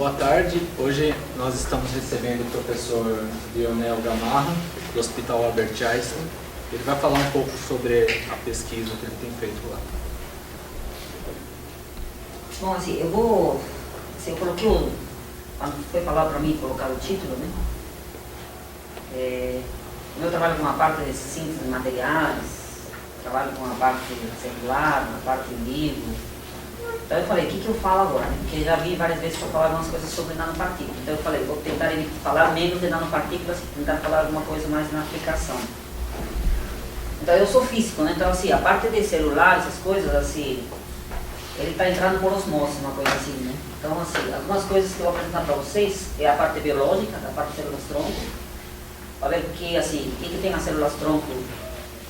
Boa tarde. Hoje nós estamos recebendo o professor Lionel Gamarra, do Hospital Albert Einstein. Ele vai falar um pouco sobre a pesquisa que ele tem feito lá. Bom, assim, eu coloquei, quando foi falar para mim colocar o título, né? Eu trabalho com uma parte de síntese de materiais, trabalho com uma parte celular, uma parte de livro. Então eu falei, o que eu falo agora? Porque já vi várias vezes que eu falava algumas coisas sobre nanopartículas. Então eu falei, vou tentar falar menos de nanopartículas e tentar falar alguma coisa mais na aplicação. Então eu sou físico, né? Então assim, a parte de celular, essas coisas, assim, ele está entrando por osmose, uma coisa assim, né? Então assim, algumas coisas que eu vou apresentar para vocês é a parte biológica, a parte de células-tronco. Falei que assim, o que tem as células-tronco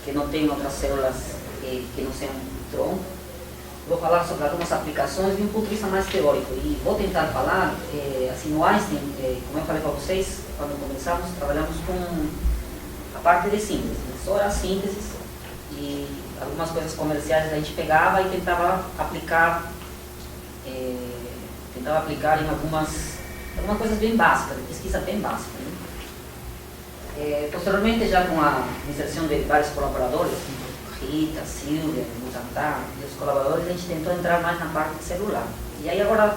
que não tem outras células que não sejam tronco. Vou falar sobre algumas aplicações de um ponto de vista mais teórico e vou tentar falar, assim, no Einstein, como eu falei para vocês, quando começamos, trabalhamos com a parte de síntese, né? Só a síntese e algumas coisas comerciais a gente pegava e tentava aplicar em algumas coisas bem básicas, pesquisa bem básica, né? Posteriormente, já com a inserção de vários colaboradores, Rita, Silvia, Butantan e os colaboradores, a gente tentou entrar mais na parte celular. E aí agora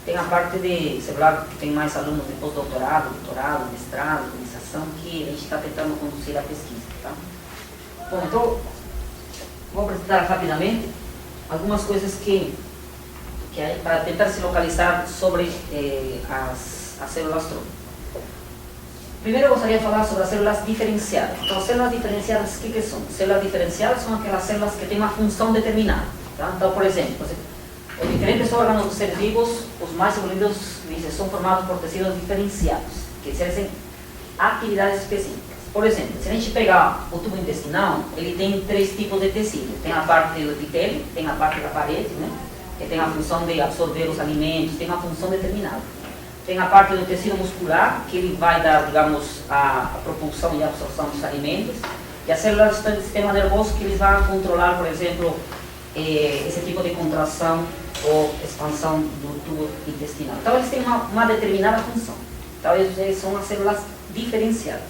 tem a parte de celular que tem mais alunos de pós-doutorado, doutorado, mestrado, iniciação, que a gente está tentando conduzir a pesquisa. Tá? Bom, então, vou apresentar rapidamente algumas coisas que para tentar se localizar sobre as células-tronco. Primeiro eu gostaria de falar sobre as células diferenciadas. Então, células diferenciadas, o que são? Células diferenciadas são aquelas células que têm uma função determinada. Tá? Então, por exemplo, os diferentes órgãos dos seres vivos, os mais evoluídos, são formados por tecidos diferenciados, que exercem atividades específicas. Por exemplo, se a gente pegar o tubo intestinal, ele tem três tipos de tecido. Tem a parte do epitélio, tem a parte da parede, né? Que tem a função de absorver os alimentos, tem uma função determinada. Tem a parte do tecido muscular, que ele vai dar, digamos, a propulsão e a absorção dos alimentos. E as células do sistema nervoso, que eles vão controlar, por exemplo, esse tipo de contração ou expansão do tubo intestinal. Então, eles têm uma determinada função. Então, eles são as células diferenciadas.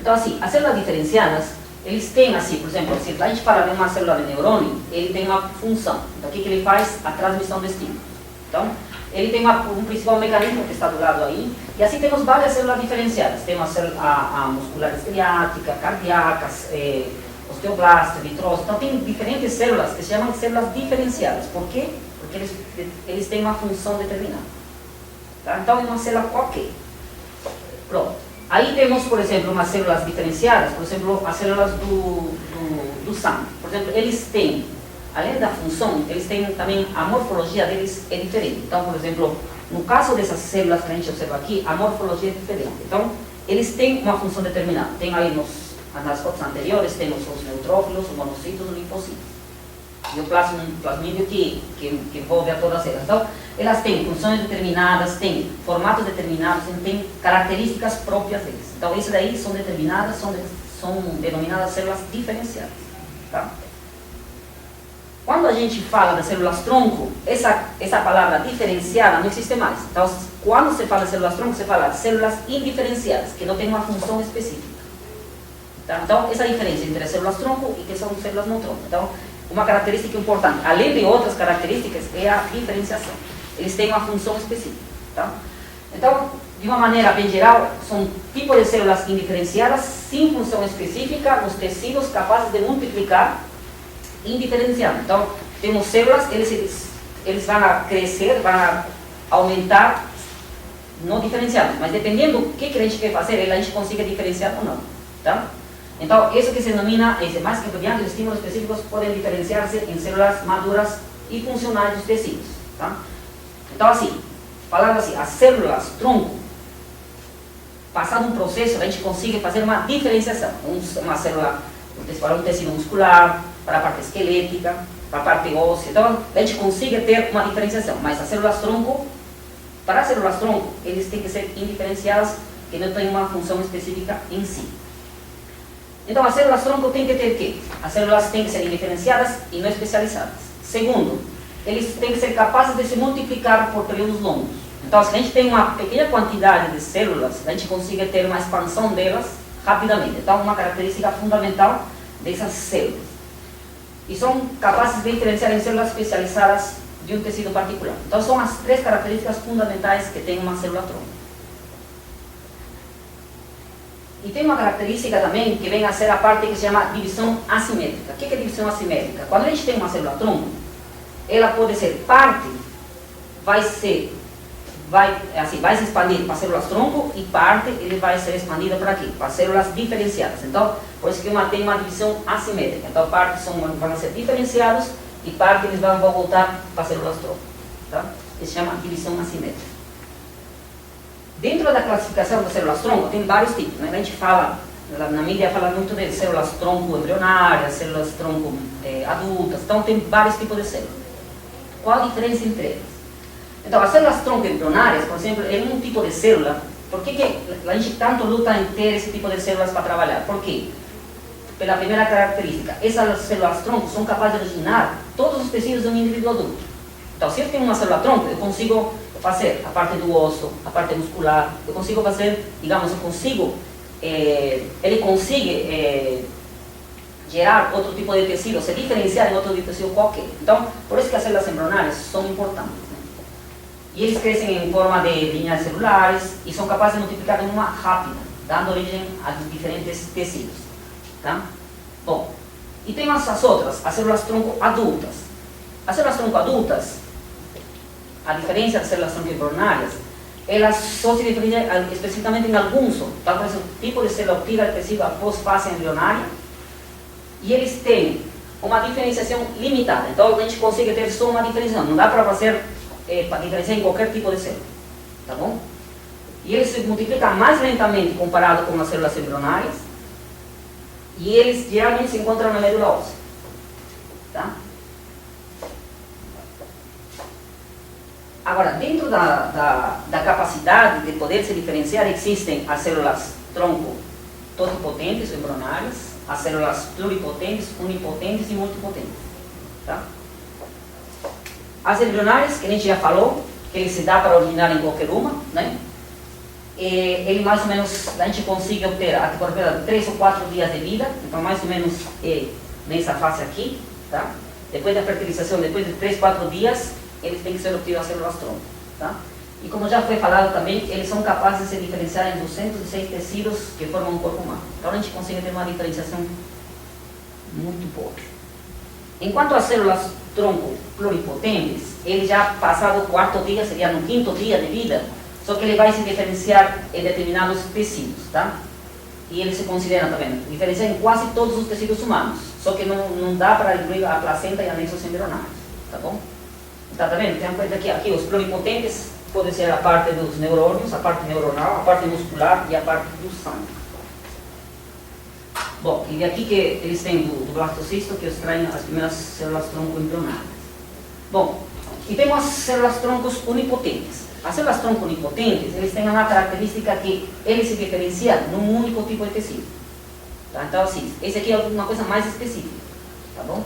Então, assim, as células diferenciadas, eles têm, assim, por exemplo, se a gente fala de uma célula de neurônio, ele tem uma função. Então, o que ele faz? A transmissão do estímulo. Então, ele tem um principal mecanismo que está do lado aí, e assim temos várias células diferenciadas. Temos a muscular estriática, cardíacas, osteoblastos, vitrócitos. Então tem diferentes células que se chamam de células diferenciadas. Por quê? Porque eles têm uma função determinada. Tá? Então é uma célula qualquer. Pronto. Aí temos, por exemplo, umas células diferenciadas, por exemplo, as células do sangue. Por exemplo, eles têm, além da função, eles têm também, a morfologia deles é diferente. Então, por exemplo, no caso dessas células que a gente observa aqui, a morfologia é diferente. Então, eles têm uma função determinada. Tem aí nas fotos anteriores, temos os neutrófilos, os monocitos, os linfocitos. E o plasmídio que envolve a todas elas. Então, elas têm funções determinadas, têm formatos determinados, têm características próprias deles. Então, isso daí são determinadas, são denominadas células diferenciadas. Tá? Quando a gente fala de células-tronco, essa palavra diferenciada não existe mais. Então, quando se fala de células-tronco, se fala de células indiferenciadas, que não têm uma função específica. Tá? Então, essa é a diferença entre células-tronco e que são células não-tronco. Então, uma característica importante, além de outras características, é a diferenciação. Eles têm uma função específica. Tá? Então, de uma maneira bem geral, são tipos de células indiferenciadas, sem função específica, nos tecidos capazes de multiplicar indiferenciado. Então, temos células, eles vão a crescer, vão a aumentar, não diferenciados, mas dependendo do que a gente quer fazer, a gente consiga diferenciar ou não. Tá? Então, isso que se denomina, mais que mediante os estímulos específicos, podem diferenciar-se em células maduras e funcionais dos tecidos. Tá? Então, assim, falando assim, as células-tronco, passado um processo, a gente consegue fazer uma diferenciação. Uma célula, para um tecido muscular, para a parte esquelética, para a parte óssea. Então, a gente consegue ter uma diferenciação, mas as células-tronco, para as células-tronco, eles têm que ser indiferenciadas, que não têm uma função específica em si. Então, as células-tronco têm que ter o quê? As células têm que ser indiferenciadas e não especializadas. Segundo, eles têm que ser capazes de se multiplicar por períodos longos. Então, se a gente tem uma pequena quantidade de células, a gente consegue ter uma expansão delas rapidamente. Então, uma característica fundamental dessas células. E são capazes de diferenciar em células especializadas de um tecido particular. Então, são as 3 características fundamentais que tem uma célula-tronco. E tem uma característica também que vem a ser a parte que se chama divisão assimétrica. O que é divisão assimétrica? Quando a gente tem uma célula-tronco, ela pode ser parte, vai se expandir para células-tronco e parte ele vai ser expandida para aqui, para células diferenciadas. Então, por isso que tem uma divisão assimétrica. Então, partes vão ser diferenciados e parte eles vão voltar para células-tronco. Tá? Isso se chama divisão assimétrica. Dentro da classificação das células-tronco, tem vários tipos. Né? A gente fala, na mídia fala muito de células-tronco embrionárias, células-tronco adultas. Então, tem vários tipos de células. Qual a diferença entre elas? Então, as células-tronco embrionárias, por exemplo, é um tipo de célula. Por que a gente tanto luta em ter esse tipo de células para trabalhar? Por quê? Pela primeira característica, essas células-tronco são capazes de originar todos os tecidos de um indivíduo adulto. Então, se eu tenho uma célula-tronco, eu consigo fazer a parte do osso, a parte muscular, eu consigo fazer, digamos, ele consegue gerar outro tipo de tecido, se diferenciar em outro tipo de tecido qualquer. Então, por isso que as células embrionárias são importantes. Né? E eles crescem em forma de linhas celulares e são capazes de multiplicar de uma rápida, dando origem a diferentes tecidos. Tá? Bom, e tem as outras, as células-tronco adultas. As células-tronco adultas, a diferença das células-tronco embrionárias, elas só se diferenciam especificamente em alguns, tal como o tipo de célula obtida de tecido após fase embrionária, e eles têm uma diferenciação limitada. Então, a gente consegue ter só uma diferenciação, não dá para fazer para diferenciar em qualquer tipo de célula. Tá bom? E eles se multiplicam mais lentamente comparado com as células embrionárias, e eles geralmente se encontram na medula óssea. Tá? Agora, dentro da capacidade de poder se diferenciar, existem as células-tronco totipotentes, embrionárias, as células pluripotentes, unipotentes e multipotentes. Tá? As embrionárias, que a gente já falou, que ele se dá para originar em qualquer uma, né? Ele mais ou menos, a gente consegue obter a temporada de 3 ou 4 dias de vida, então mais ou menos nessa fase aqui. Tá? Depois da fertilização, depois de 3, 4 dias, eles têm que ser obtidos as células-tronco. Tá? E como já foi falado também, eles são capazes de se diferenciar em 206 tecidos que formam um corpo humano. Então a gente consegue ter uma diferenciação muito boa. Enquanto as células-tronco pluripotentes, ele já passado o 4º dia, seria no 5º dia de vida, só que ele vai se diferenciar em determinados tecidos. Tá? E ele se considera também diferenciar em quase todos os tecidos humanos, só que não dá para incluir a placenta e anexos embrionários. Tá bom? Tá vendo? Tem uma coisa aqui, os pluripotentes podem ser a parte dos neurônios, a parte neuronal, a parte muscular e a parte do sangue. Bom, e aqui que eles têm do blastocisto, que extraem as primeiras células-tronco embrionárias. Bom, e temos as células-troncos unipotentes. As células-tronco unipotentes, eles têm uma característica que eles se diferenciam num único tipo de tecido. Tá? Então, assim, esse aqui é uma coisa mais específica. Tá bom?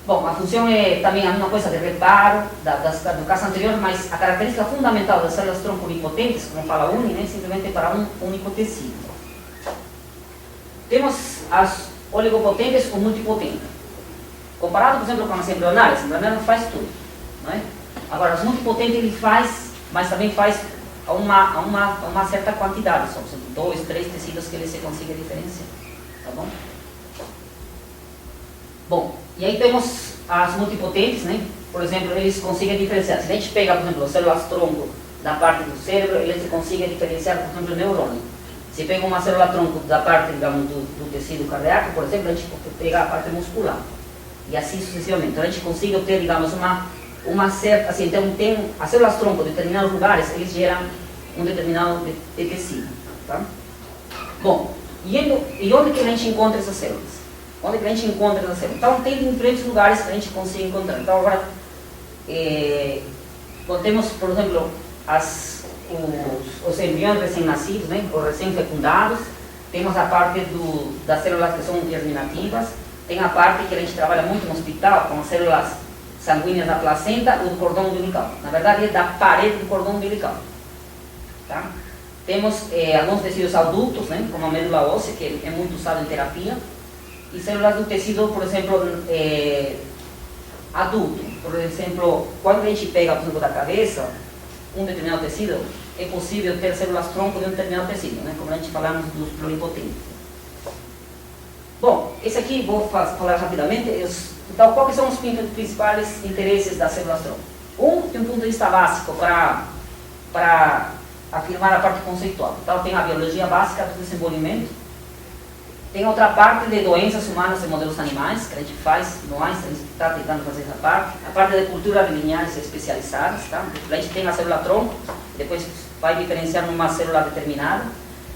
Bom, a função é também a mesma coisa de reparo do caso anterior, mas a característica fundamental das células-tronco unipotentes, como fala uni, né, simplesmente para um único tecido. Temos as oligopotentes ou multipotentes. Comparado, por exemplo, com as embrionárias faz tudo. Não é? Agora, as multipotentes ele faz, mas também faz a uma certa quantidade, só 2, 3 tecidos que ele se consiga diferenciar. Tá bom? Bom, e aí temos as multipotentes, né? Por exemplo, eles conseguem diferenciar. Se a gente pega, por exemplo, as células-tronco da parte do cérebro, eles conseguem diferenciar, por exemplo, o neurônio. Se pega uma célula-tronco da parte, digamos, do tecido cardíaco, por exemplo, a gente pega a parte muscular. E assim sucessivamente. Então, a gente consegue obter, digamos, uma certa... Assim, então, tem as células-tronco de determinados lugares, eles geram um determinado de tecido. Tá? Bom, e onde que a gente encontra essas células? Onde que a gente encontra essas células? Então, tem diferentes lugares que a gente consegue encontrar. Então, agora, temos, por exemplo, os embriões recém-nascidos, né, ou recém-fecundados. Temos a parte das células que são germinativas. Tem a parte que a gente trabalha muito no hospital, com as células sanguínea da placenta ou do cordão umbilical. Na verdade, é da parede do cordão umbilical. Tá? Temos alguns tecidos adultos, né, como a medula óssea, que é muito usado em terapia, e células do tecido, por exemplo, adulto. Por exemplo, quando a gente pega, por exemplo, da cabeça, um determinado tecido, é possível ter células tronco de um determinado tecido, né, como a gente falamos dos pluripotentes. Bom, esse aqui vou falar rapidamente. Então, quais são os principais interesses das células tronco? De um ponto de vista básico, para afirmar a parte conceitual. Então, tem a biologia básica do desenvolvimento, tem outra parte de doenças humanas e modelos animais, que a gente faz no Einstein, está tentando fazer essa parte. A parte de cultura de lineares especializadas, tá? A gente tem a célula tronco, depois vai diferenciar numa célula determinada.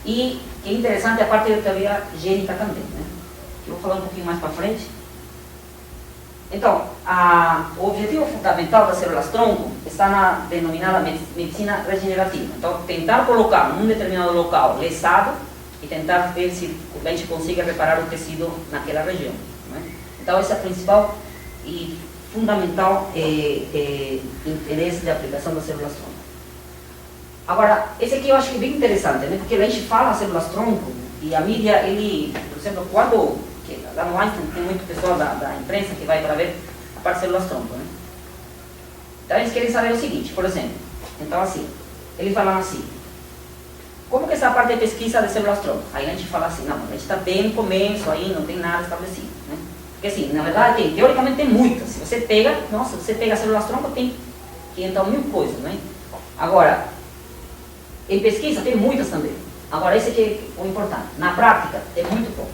E, que é interessante, a parte de teoria gênica também, né? Que eu vou falar um pouquinho mais para frente. Então, o objetivo fundamental das células tronco está na denominada medicina regenerativa. Então, tentar colocar num determinado local lesado e tentar ver se a gente consiga reparar o tecido naquela região, né? Então, esse é o principal e fundamental interesse de aplicação das células tronco. Agora, esse aqui eu acho que é bem interessante, né? Porque a gente fala células tronco e a mídia, por exemplo, quando lá no Einstein tem muito pessoal da imprensa que vai para ver a parte de células tronco, né? Então eles querem saber o seguinte, por exemplo, então assim, eles falam assim, como que essa parte de pesquisa de células tronco? Aí a gente fala assim, não, a gente está bem no começo, aí não tem nada estabelecido, né? Porque assim, na verdade, teoricamente tem muitas. Se você pega, nossa, você pega células tronco, tem 500.000 coisas, né? Agora, em pesquisa tem muitas também. Agora, esse aqui é o importante. Na prática, é muito pouco.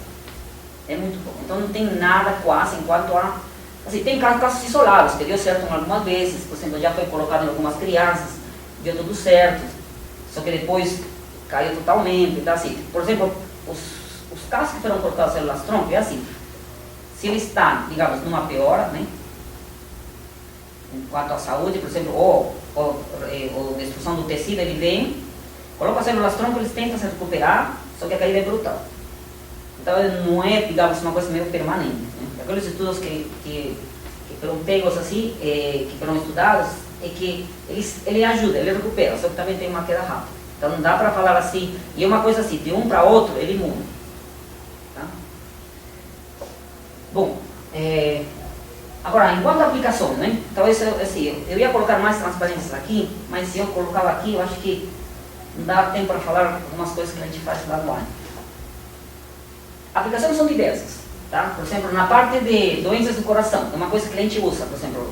É muito pouco. Então não tem nada quase enquanto a... Assim, tem casos isolados, que deu certo algumas vezes, por exemplo, já foi colocado em algumas crianças, deu tudo certo, só que depois caiu totalmente. Então, assim, por exemplo, os casos que foram colocados células tronco, é assim, se ele está, digamos, numa piora, né, enquanto à saúde, por exemplo, ou destruição do tecido, ele vem, coloca as células tronco, eles tentam se recuperar, só que a caída é brutal. Então, não é, digamos, uma coisa meio permanente, né? Aqueles estudos que foram pegos assim, que foram estudados, é que ele ajuda, ele recupera, só que também tem uma queda rápida. Então, não dá para falar assim, e é uma coisa assim, de um para outro, ele muda. Tá? Bom, agora, enquanto a aplicação, né? Então, isso, assim, eu ia colocar mais transparências aqui, mas se eu colocava aqui, eu acho que não dá tempo para falar algumas coisas que a gente faz lá no ar. Aplicações são diversas, tá? Por exemplo, na parte de doenças do coração, é uma coisa que a gente usa, por exemplo,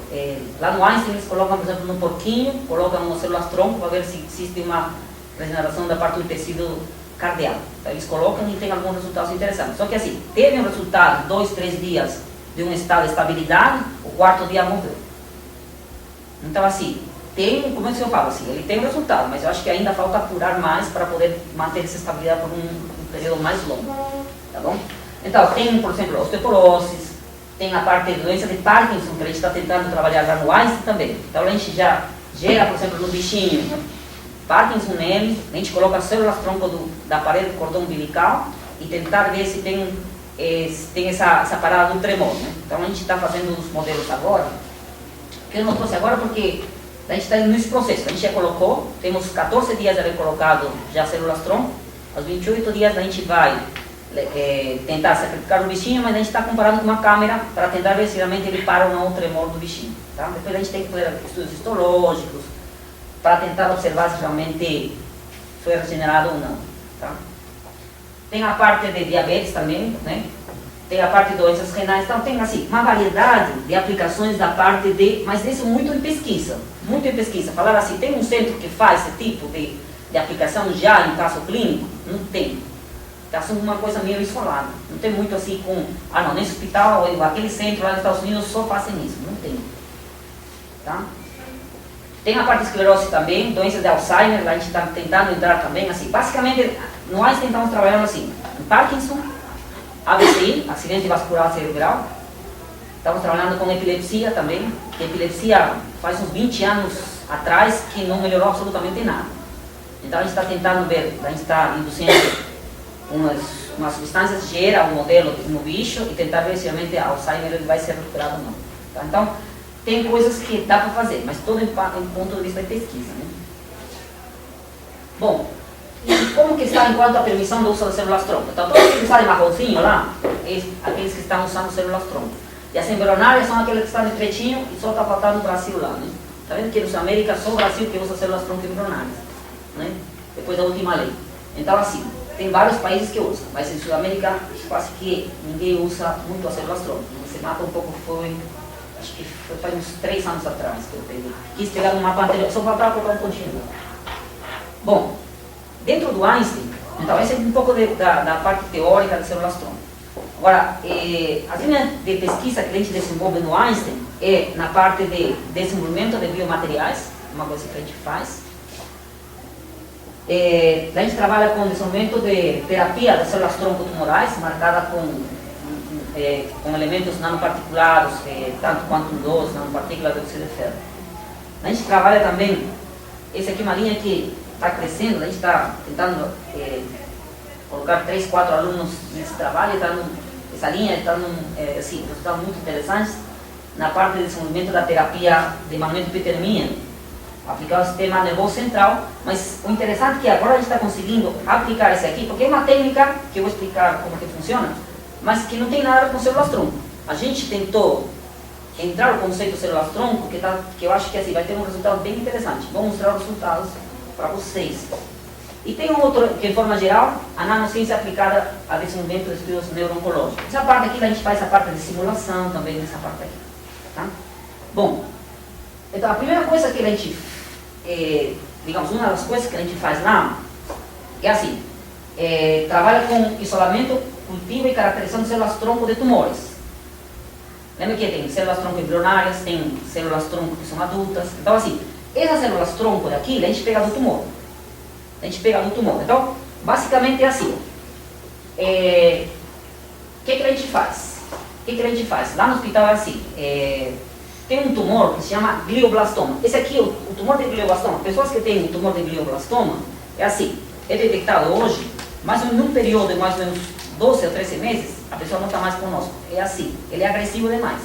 lá no Einstein eles colocam, por exemplo, no porquinho, colocam umas células tronco para ver se existe uma regeneração da parte do tecido cardíaco. Então, eles colocam e tem alguns resultados interessantes. Só que assim, teve um resultado, 2, 3 dias de um estado de estabilidade, o 4º dia morreu. Então assim, como é que eu falo assim, ele tem um resultado, mas eu acho que ainda falta apurar mais para poder manter essa estabilidade por um período mais longo. Tá bom? Então, tem, por exemplo, osteoporose, tem a parte de doença de Parkinson, que a gente está tentando trabalhar lá no Einstein também. Então, a gente já gera, por exemplo, no bichinho, Parkinson nele, a gente coloca as células tronco da parede do cordão umbilical e tentar ver se tem essa parada do tremor, né? Então, a gente está fazendo os modelos agora, que eu não trouxe agora porque a gente está nesse processo. A gente já colocou, temos 14 dias de haver colocado já células tronco, aos 28 dias a gente vai tentar sacrificar o bichinho, mas a gente está comparando com uma câmera para tentar ver se realmente ele para ou não o tremor do bichinho. Tá? Depois a gente tem que fazer estudos histológicos para tentar observar se realmente foi regenerado ou não. Tá? Tem a parte de diabetes também, né? Tem a parte de doenças renais, então tem assim, uma variedade de aplicações da parte mas isso muito em pesquisa, Falar assim, tem um centro que faz esse tipo de aplicação já em caso clínico? Não tem. Está sendo uma coisa meio isolada. Não tem muito assim nesse hospital, ou aquele centro lá nos Estados Unidos só fazem isso. Não tem. Tá? Tem a parte de esclerose também, doenças de Alzheimer, lá a gente está tentando entrar também, assim. Basicamente, nós estamos trabalhando assim, em Parkinson, AVC, acidente vascular cerebral. Estamos trabalhando com epilepsia também. Epilepsia faz uns 20 anos atrás que não melhorou absolutamente nada. Então a gente está tentando ver, a gente está induzindo umas substâncias, gera um modelo no bicho e tentar ver se realmente Alzheimer ele vai ser recuperado ou não. Tá? Então, tem coisas que dá para fazer, mas todo em ponto de vista de pesquisa, né? Bom, e como que está enquanto a permissão do uso das células-tronco? Então, todos que estão de marronzinho lá, aqueles que estão usando células-tronco. E as embrionárias são aqueles que estão de pretinho e só está faltando o Brasil lá, né? Está vendo que na América só o Brasil que usa células-tronco embrionárias, né? Depois da última lei. Então, assim, tem vários países que usam, mas em Sudamérica quase que ninguém usa muito as células-tronco. Você mata um pouco, acho que foi faz uns 3 anos atrás que eu peguei. Quis pegar no mapa anterior, só para colocar um pontinho. Bom, dentro do Einstein, então essa é um pouco da parte teórica das células-tronco. Agora, a linha de pesquisa que a gente desenvolve no Einstein é na parte de desenvolvimento de biomateriais, uma coisa que a gente faz. A gente trabalha com desenvolvimento de terapia das células-tronco tumorais, marcada com elementos nanoparticulados, tanto quanto 2, nanopartículas de óxido de ferro. A gente trabalha também, essa aqui é uma linha que está crescendo, a gente está tentando colocar 3, 4 alunos nesse trabalho, essa linha está assim, resultados muito interessantes na parte de desenvolvimento da terapia de magnetohipertermia, aplicar o sistema nervoso central, mas o interessante é que agora a gente está conseguindo aplicar esse aqui, porque é uma técnica que eu vou explicar como que funciona, mas que não tem nada a ver com células-tronco. A gente tentou entrar no conceito células-tronco, que eu acho que assim, vai ter um resultado bem interessante. Vou mostrar os resultados para vocês. E tem um outro, que de forma geral, a nanociência aplicada a desenvolvimento de estudos neuro-oncológicos. Essa parte aqui, a gente faz a parte de simulação também, nessa parte aqui. Tá? Bom, então a primeira coisa que a gente, digamos, uma das coisas que a gente faz lá, é assim, trabalha com isolamento, cultivo e caracterização de células-tronco de tumores. Lembra que tem células-tronco embrionárias, tem células-tronco que são adultas. Então, assim, essas células-tronco daqui, a gente pega do tumor. Então, basicamente é assim. O que a gente faz? Lá no hospital é assim. Tem um tumor que se chama glioblastoma. Esse aqui, o tumor de glioblastoma, pessoas que têm o tumor de glioblastoma, é assim. É detectado hoje, mas num período de mais ou menos 12 ou 13 meses, a pessoa não está mais conosco. É assim, ele é agressivo demais.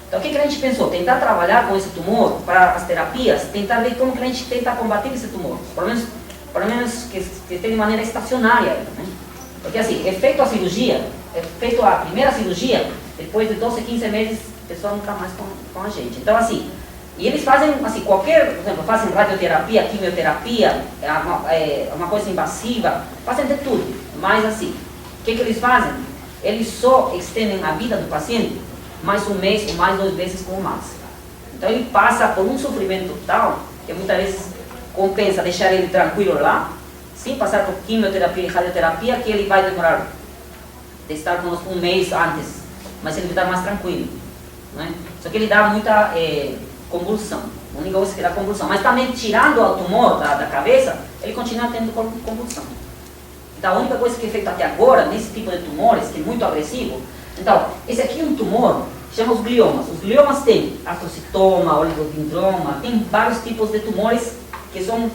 Então o que a gente pensou? Tentar trabalhar com esse tumor para as terapias, tentar ver como que a gente tenta combater esse tumor. Pelo menos que esteja de maneira estacionária. Né? Porque assim, é feita a primeira cirurgia, depois de 12, 15 meses, a pessoa não está mais com a gente. Então assim, e eles fazem assim, por exemplo, fazem radioterapia, quimioterapia, é uma coisa invasiva, fazem de tudo. Mas assim, o que eles fazem? Eles só estendem a vida do paciente mais um mês ou mais 2 meses como máximo. Então ele passa por um sofrimento tal, que muitas vezes compensa deixar ele tranquilo lá, sem passar por quimioterapia e radioterapia, que ele vai demorar de estar conosco um mês antes, mas ele vai estar mais tranquilo. Né? Só que ele dá muita convulsão, a única coisa que dá convulsão, mas também tirando o tumor da cabeça, ele continua tendo convulsão. Então a única coisa que é feita até agora, nesse tipo de tumores, que é muito agressivo, então, esse aqui é um tumor, chama os gliomas. Os gliomas têm astrocitoma, oligodendroma, tem vários tipos de tumores que são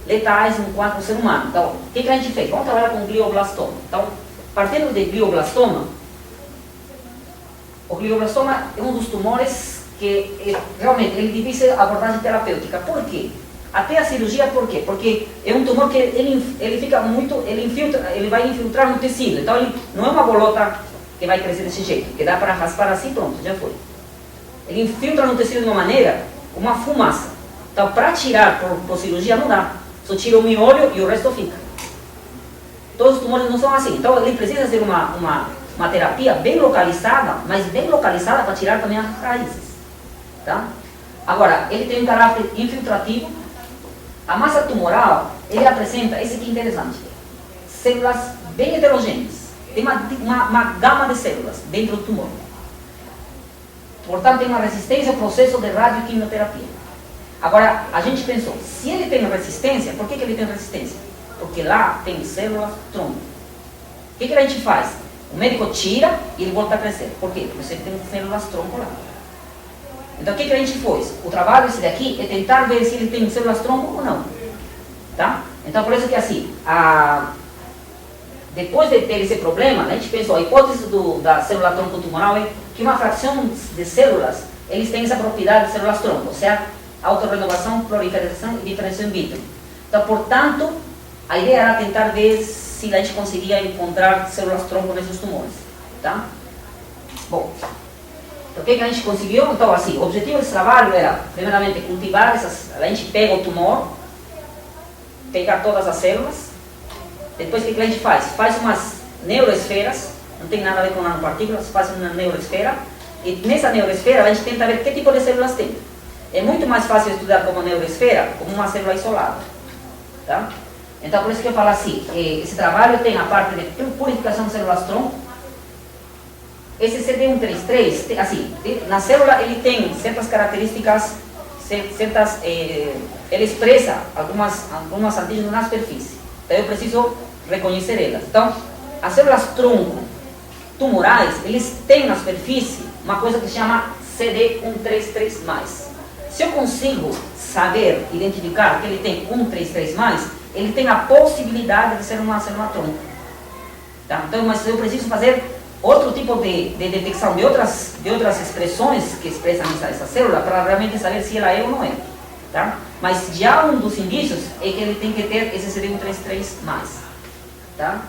letais no quadro do ser humano. Então, o que a gente fez? Vamos trabalhar com glioblastoma. Então, partindo de glioblastoma, o glioblastoma é um dos tumores que realmente ele é difícil abordagem terapêutica. Por quê? Até a cirurgia, por quê? Porque é um tumor que ele fica muito, ele vai infiltrar no tecido. Então, ele não é uma bolota que vai crescer desse jeito, que dá para raspar assim, pronto, já foi. Ele infiltra no tecido de uma maneira, como uma fumaça. Então, para tirar por cirurgia não dá. Só tira o miolo e o resto fica. Todos os tumores não são assim. Então, ele precisa ser uma terapia bem localizada, mas bem localizada para tirar também as raízes. Tá? Agora, ele tem um caráter infiltrativo. A massa tumoral, ele apresenta, esse aqui é interessante, células bem heterogêneas. Tem uma gama de células dentro do tumor. Portanto, tem uma resistência ao processo de radioquimioterapia. Agora, a gente pensou, se ele tem resistência, por que ele tem resistência? Porque lá tem células-tronco. O que a gente faz? O médico tira e ele volta a crescer. Por quê? Porque você tem células-tronco lá. Então, o que a gente fez? O trabalho esse daqui é tentar ver se ele tem células-tronco ou não. Tá? Então, por isso que assim, depois de ter esse problema, a gente pensou, a hipótese da célula-tronco tumoral é que uma fração de células eles têm essa propriedade de células-tronco, ou seja, autorrenovação, proliferação e diferenciação in vitro. Então, portanto, a ideia era tentar ver se a gente conseguia encontrar células-tronco nesses tumores. Tá? Bom, então, o que a gente conseguiu? Então, assim, o objetivo desse trabalho era, primeiramente, cultivar essas. A gente pega o tumor, pegar todas as células, depois o que a gente faz? Faz umas neuroesferas, não tem nada a ver com nanopartículas, faz uma neuroesfera, e nessa neuroesfera a gente tenta ver que tipo de células tem. É muito mais fácil estudar como neuroesfera, como uma célula isolada. Tá? Então, por isso que eu falo assim, esse trabalho tem a parte de purificação de células-tronco. Esse CD133, assim, na célula ele tem certas características, ele expressa algumas antígenos na superfície. Então, eu preciso reconhecer elas. Então, as células-tronco tumorais, eles têm na superfície uma coisa que se chama CD133+. Se eu consigo saber, identificar que ele tem 133+, ele tem a possibilidade de ser uma célula-tronco. Tá? Então, mas eu preciso fazer outro tipo de detecção de outras expressões que expressam essa célula para realmente saber se ela é ou não é. Tá? Mas já um dos indícios é que ele tem que ter esse CD133+. Tá?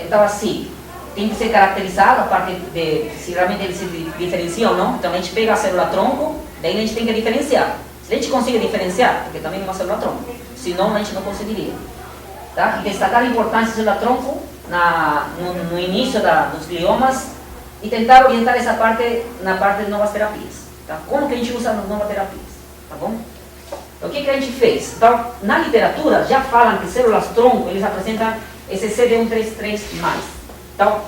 Então, assim, tem que ser caracterizado a parte de se realmente ele se diferencia ou não. Então, a gente pega a célula-tronco, daí a gente tem que diferenciar. Se a gente consegue diferenciar, porque também é uma célula-tronco, senão a gente não conseguiria. Tá? E destacar a importância da célula-tronco no início dos gliomas e tentar orientar essa parte na parte de novas terapias. Tá? Como que a gente usa nas novas terapias? Tá bom? Então, o que a gente fez? Então, na literatura já falam que células-tronco eles apresentam esse CD133+. Então,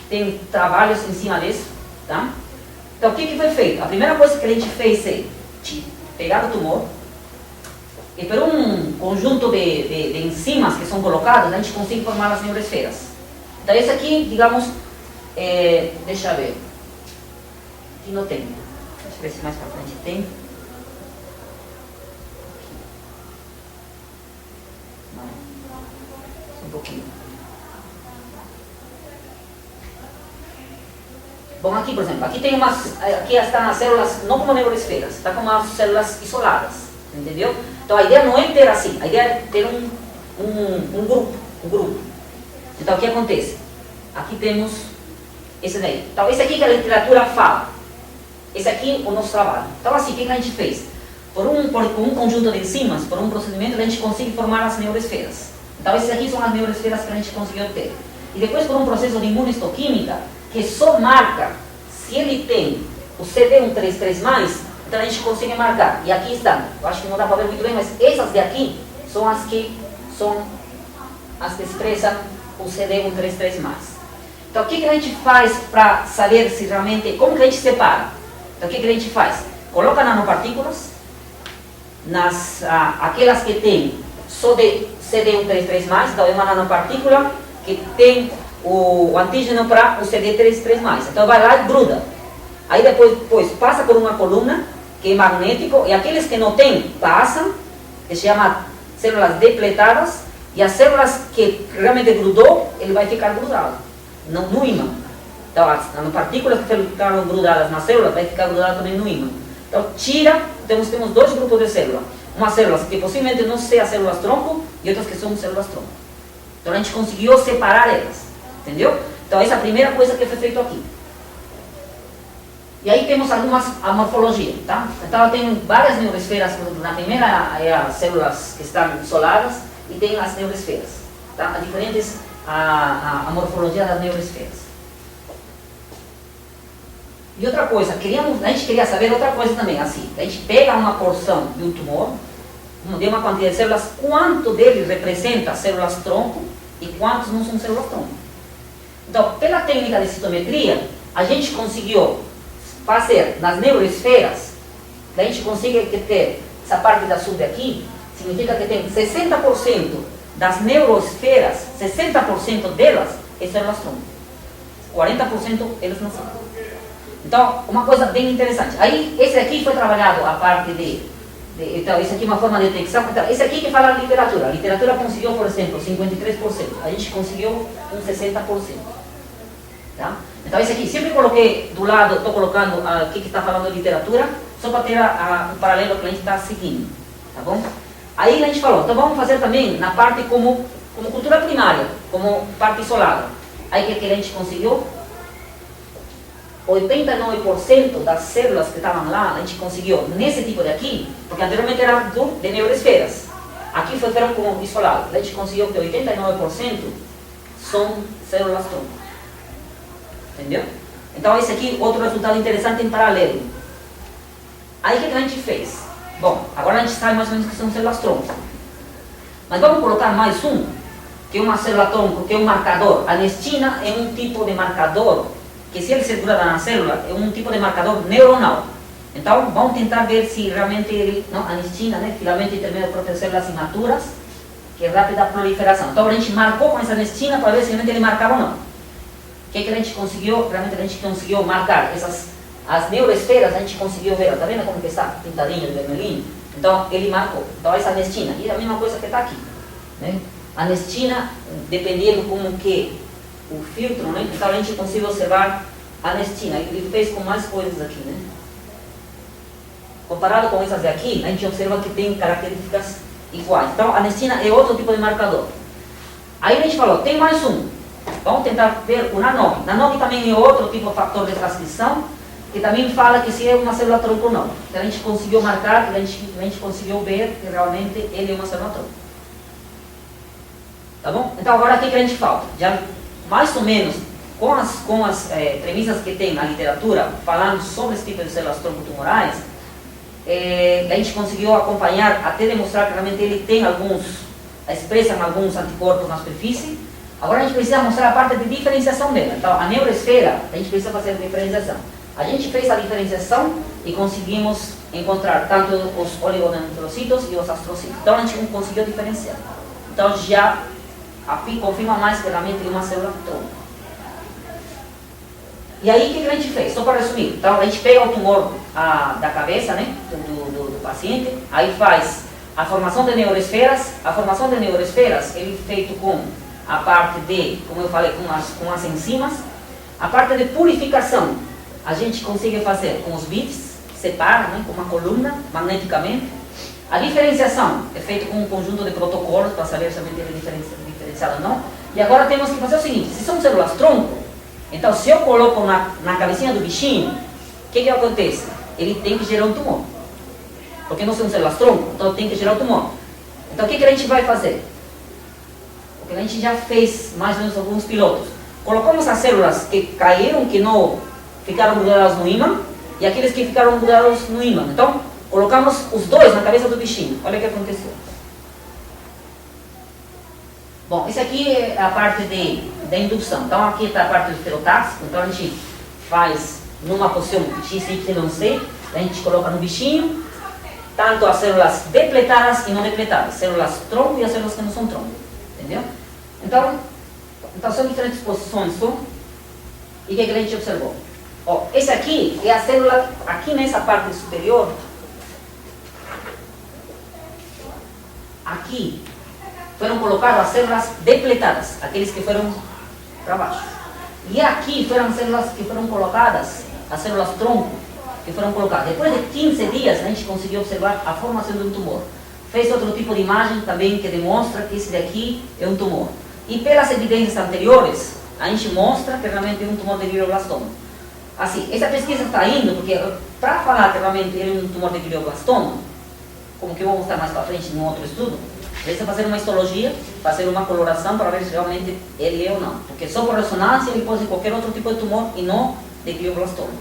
tem trabalhos em cima disso. Tá? Então, o que foi feito? A primeira coisa que a gente fez é pegar o tumor e por um conjunto de enzimas que são colocadas, a gente consegue formar as neuroesferas. Então, esse aqui, digamos, deixa eu ver, aqui não tem, deixa eu ver se mais para frente tem. Não, um pouquinho. Bom, aqui, por exemplo, aqui estão as células não como neuroesferas, está como as células isoladas, entendeu? Então a ideia não é ter assim, a ideia é ter um grupo. Então o que acontece? Aqui temos esse daí. Então esse aqui que a literatura fala, esse aqui é o nosso trabalho. Então assim, o que a gente fez? Por um conjunto de enzimas, por um procedimento, a gente consegue formar as neuroesferas. Então esses aqui são as neuroesferas que a gente conseguiu ter. E depois por um processo de imunohistoquímica, que só marca se ele tem o CD133+, então a gente consegue marcar. E aqui está, eu acho que não dá para ver muito bem, mas essas de aqui são as que expressam o CD133+. Então o que a gente faz para saber se realmente, como que a gente separa? Então o que a gente faz? Coloca nanopartículas, aquelas que tem só de CD133+, então é uma nanopartícula que tem o antígeno para o CD133+. Então vai lá e gruda. Aí depois passa por uma coluna que é magnético, e aqueles que não tem passam, que se chama células depletadas, e as células que realmente grudou, ele vai ficar grudado no ímã. Então as nanopartículas que ficaram grudadas na célula vai ficar grudado também no ímã. Então tira, temos dois grupos de células. Umas células que possivelmente não sejam células-tronco e outras que são células-tronco. Então a gente conseguiu separar elas. Entendeu? Então essa é a primeira coisa que foi feito aqui. E aí temos a morfologia, tá? Então tem várias neuroesferas, na primeira é as células que estão isoladas e tem as neuroesferas, tá? A morfologia das neuroesferas. E outra coisa, a gente queria saber outra coisa também, assim, a gente pega uma porção de um tumor, de uma quantidade de células, quanto dele representa células-tronco e quantos não são células-tronco. Então, pela técnica de citometria, a gente conseguiu fazer nas neuroesferas, a gente consegue ter essa parte da sub aqui, significa que tem 60% das neuroesferas, 60% delas é células-tronco. 40% elas não são. Então, uma coisa bem interessante. Aí, esse aqui foi trabalhado a parte então, esse aqui é uma forma de detecção. Então, esse aqui que fala a literatura. A literatura conseguiu, por exemplo, 53%. A gente conseguiu um 60%. Tá? Então esse aqui, sempre coloquei do lado, estou colocando aqui que está falando de literatura, só para ter um paralelo que a gente está seguindo, tá bom? Aí a gente falou, então vamos fazer também na parte como cultura primária, como parte isolada. Aí que a gente conseguiu? 89% das células que estavam lá, a gente conseguiu nesse tipo de aqui, porque anteriormente era de neuroesferas. Aqui foram como isolados. A gente conseguiu que 89% são células tronco. Entendeu? Então esse aqui, outro resultado interessante em paralelo. Aí o que a gente fez? Bom, agora a gente sabe mais ou menos que são células tronco. Mas vamos colocar mais um, que é uma célula tronco, que é um marcador. A anestina é um tipo de marcador, que se ele circula na célula, é um tipo de marcador neuronal. Então, vamos tentar ver se realmente ele, não, a anestina, né, filamento intermédio próprio de células imaturas, que é rápida proliferação. Então, a gente marcou com essa anestina para ver se realmente ele marcava ou não. O que a gente conseguiu? Realmente a gente conseguiu marcar as neuroesferas, a gente conseguiu ver, está vendo como que está pintadinho de vermelhinho? Então, ele marcou. Então, essa anestina, e a mesma coisa que está aqui, né? A anestina, dependendo como que o filtro, né? Então, a gente consegue observar a anestina. Ele fez com mais coisas aqui, né? Comparado com essas daqui, a gente observa que tem características iguais. Então, a anestina é outro tipo de marcador. Aí a gente falou, tem mais um. Vamos tentar ver o NANOG. NANOG também é outro tipo de fator de transcrição, que também fala que se é uma célula tronco ou não. Então, a gente conseguiu marcar, a gente conseguiu ver que realmente ele é uma célula tronco. Tá bom? Então, agora o que a gente falta? Já mais ou menos com as premissas que tem na literatura, falando sobre esse tipo de células tronco tumorais, a gente conseguiu acompanhar até demonstrar que realmente ele tem expressam alguns anticorpos na superfície. Agora a gente precisa mostrar a parte de diferenciação dela. Então, a neuroesfera, a gente precisa fazer a diferenciação. A gente fez a diferenciação e conseguimos encontrar tanto os oligodendrocitos e os astrocitos. Então, a gente conseguiu diferenciar. Então, já confirma mais que realmente é uma célula tronco. E aí, o que a gente fez? Só para resumir. Então, a gente pega o tumor da cabeça, né, do paciente, aí faz a formação de neuroesferas. A formação de neuroesferas, ele é feito com a parte de, como eu falei, com as enzimas. A parte de purificação, a gente consegue fazer com os bits, separa, né, com uma coluna, magneticamente. A diferenciação é feita com um conjunto de protocolos para saber se ele é diferenciado ou não. E agora temos que fazer o seguinte, se são células tronco, então se eu coloco na cabecinha do bichinho, o que acontece? Ele tem que gerar um tumor. Porque não são células tronco, então tem que gerar um tumor. Então o que a gente vai fazer? O que a gente já fez mais ou menos alguns pilotos. Colocamos as células que caíram, que não ficaram grudadas no ímã, e aqueles que ficaram grudados no ímã. Então, colocamos os dois na cabeça do bichinho. Olha o que aconteceu. Bom, isso aqui é a parte da indução. Então, aqui está a parte do ferotáxico. Então, a gente faz numa posição XYZ, a gente coloca no bichinho, tanto as células depletadas e não depletadas, células tronco e as células que não são tronco. Entendeu? Então são diferentes posições. E o que a gente observou? Ó, esse aqui é a célula, aqui nessa parte superior, aqui foram colocadas as células depletadas, aqueles que foram para baixo. E aqui foram células que foram colocadas, as células tronco, que foram colocadas. Depois de 15 dias, a gente conseguiu observar a formação de um tumor. Fez outro tipo de imagem também que demonstra que esse daqui é um tumor. E pelas evidências anteriores, a gente mostra que realmente é um tumor de glioblastoma. Assim, essa pesquisa está indo, porque para falar que realmente ele é um tumor de glioblastoma, como que eu vou mostrar mais para frente em outro estudo, precisa fazer uma histologia, fazer uma coloração para ver se realmente ele é ou não. Porque só por ressonância ele pode ser qualquer outro tipo de tumor e não de glioblastoma.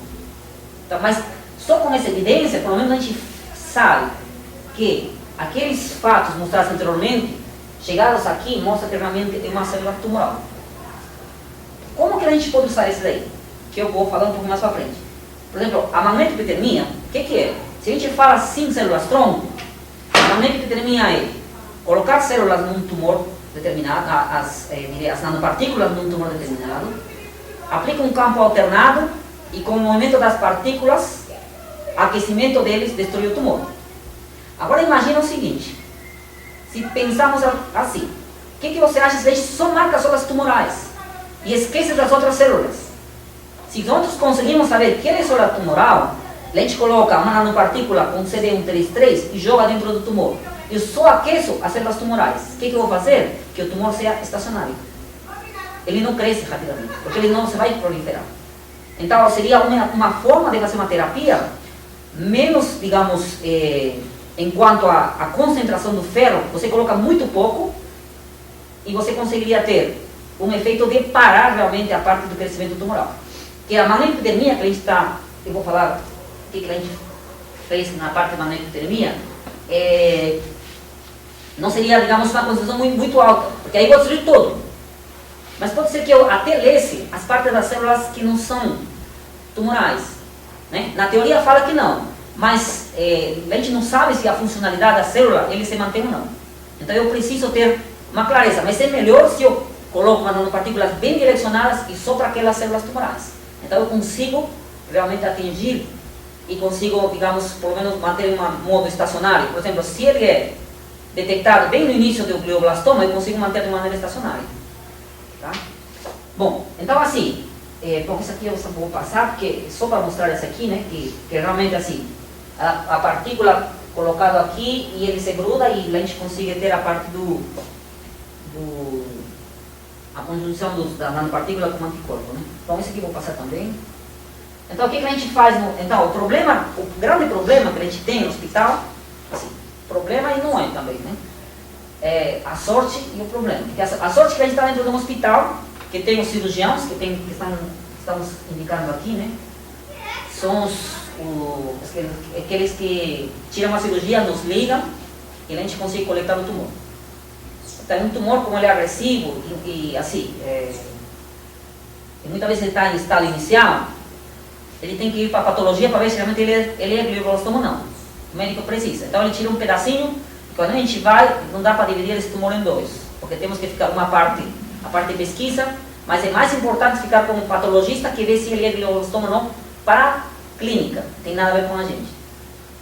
Então, mas só com essa evidência, pelo menos a gente sabe que aqueles fatos mostrados anteriormente, chegados aqui, mostra que realmente é uma célula tumoral. Como que a gente pode usar isso daí? Que eu vou falar um pouco mais para frente. Por exemplo, a magnetopetermia, o que é? Se a gente fala assim, células tronco, a magnetopetermia é colocar células num tumor determinado, as nanopartículas num tumor determinado, aplica um campo alternado e com o movimento das partículas, aquecimento deles destrói o tumor. Agora imagina o seguinte, se pensamos assim, o que você acha se a gente só marca células tumorais e esquece das outras células? Se nós conseguimos saber que é célula tumoral, a gente coloca uma nanopartícula com CD133 e joga dentro do tumor. Eu só aqueço as células tumorais. O que eu vou fazer? Que o tumor seja estacionário. Ele não cresce rapidamente, porque ele não se vai proliferar. Então, seria uma forma de fazer uma terapia menos, digamos, em quanto à concentração do ferro, você coloca muito pouco e você conseguiria ter um efeito de parar realmente a parte do crescimento tumoral. Que a magnetotermia que a gente está, eu vou falar o que a gente fez na parte da magnetotermia, não seria, digamos, uma concentração muito alta, porque aí vou destruir todo. Mas pode ser que eu até lesse as partes das células que não são tumorais, né? Na teoria fala que não, mas a gente não sabe se a funcionalidade da célula ele se mantém ou não. Então eu preciso ter uma clareza, mas é melhor se eu coloco umas nanopartículas bem direcionadas e só para aquelas células tumorais. Então eu consigo realmente atingir e consigo, digamos, pelo menos manter um modo estacionário. Por exemplo, se ele é detectado bem no início do glioblastoma, eu consigo manter de maneira estacionária. Tá? Bom, então assim, bom, isso aqui eu só vou passar, porque só para mostrar isso aqui, né, que realmente assim, a partícula colocada aqui e ele se gruda e a gente consegue ter a parte a conjunção da nanopartícula com o anticorpo, né? Então isso aqui eu vou passar também. Então o que a gente faz? Então o grande problema que a gente tem no hospital, assim, problema e não é também, né? É a sorte e o problema. Porque a sorte que a gente está dentro de um hospital, que tem os cirurgiões, estamos indicando aqui, né? São aqueles que tiram a cirurgia, nos ligam e a gente consegue coletar o tumor. Então, um tumor, como ele é agressivo e assim, e muitas vezes ele está em estado inicial, ele tem que ir para a patologia para ver se realmente ele é glioblastoma ou não. O médico precisa. Então ele tira um pedacinho, e quando a gente vai, não dá para dividir esse tumor em dois, porque temos que ficar a parte de pesquisa, mas é mais importante ficar com um patologista que vê se ele é glioblastoma ou não para a clínica, não tem nada a ver com a gente.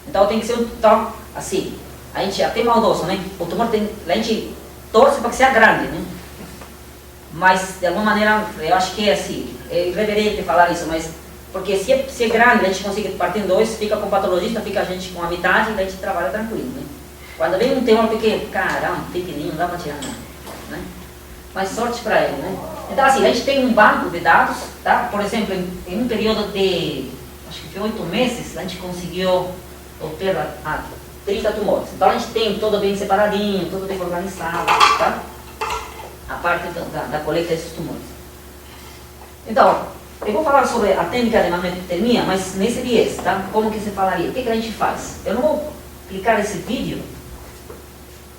Então tem que ser então, assim, a gente até maldoso, né? O tumor a gente torce para que seja grande, né? Mas de alguma maneira eu acho que é assim, é irreverente falar isso, mas porque se é grande, a gente consegue partir em dois, fica com o patologista, fica a gente com a metade e a gente trabalha tranquilo, né? Quando vem um tumor pequeno, caramba, pequenininho, não dá para tirar nada, né? Mas sorte para ele, né? Então assim, a gente tem um banco de dados, tá? Por exemplo, em um período de, acho que foi 8 meses, a gente conseguiu obter 30 tumores. Então a gente tem tudo bem separadinho, tudo bem organizado, tá? A parte da coleta desses tumores. Então, eu vou falar sobre a técnica de magnetotermia, mas nesse viés, tá? Como que se falaria? O que a gente faz? Eu não vou clicar esse vídeo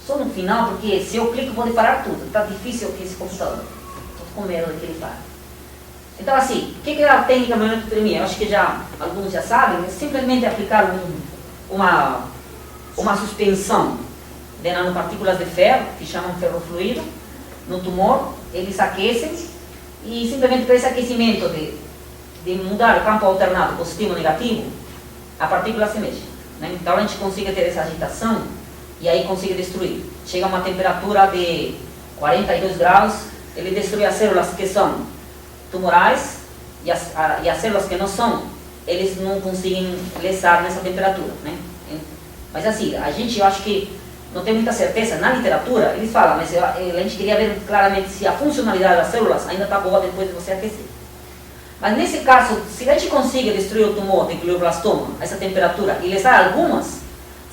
só no final, porque se eu clico pode parar tudo. Está difícil aqui esse computador. Estou com medo de que ele pare. Então assim, o que é a técnica de magnetotermia? Eu acho que alguns já sabem, é simplesmente aplicar uma suspensão de nanopartículas de ferro, que chamam ferrofluido, no tumor, eles aquecem e simplesmente por esse aquecimento de mudar o campo alternado, positivo ou negativo, a partícula se mexe, né? Então a gente consegue ter essa agitação e aí consegue destruir. Chega a uma temperatura de 42 graus, ele destrui as células que são tumorais e as células que não são, eles não conseguem lesar nessa temperatura, né? Mas assim, eu acho que não tem muita certeza, na literatura eles falam, mas a gente queria ver claramente se a funcionalidade das células ainda está boa depois de você aquecer. Mas nesse caso, se a gente consegue destruir o tumor de glioblastoma a essa temperatura e lesar algumas,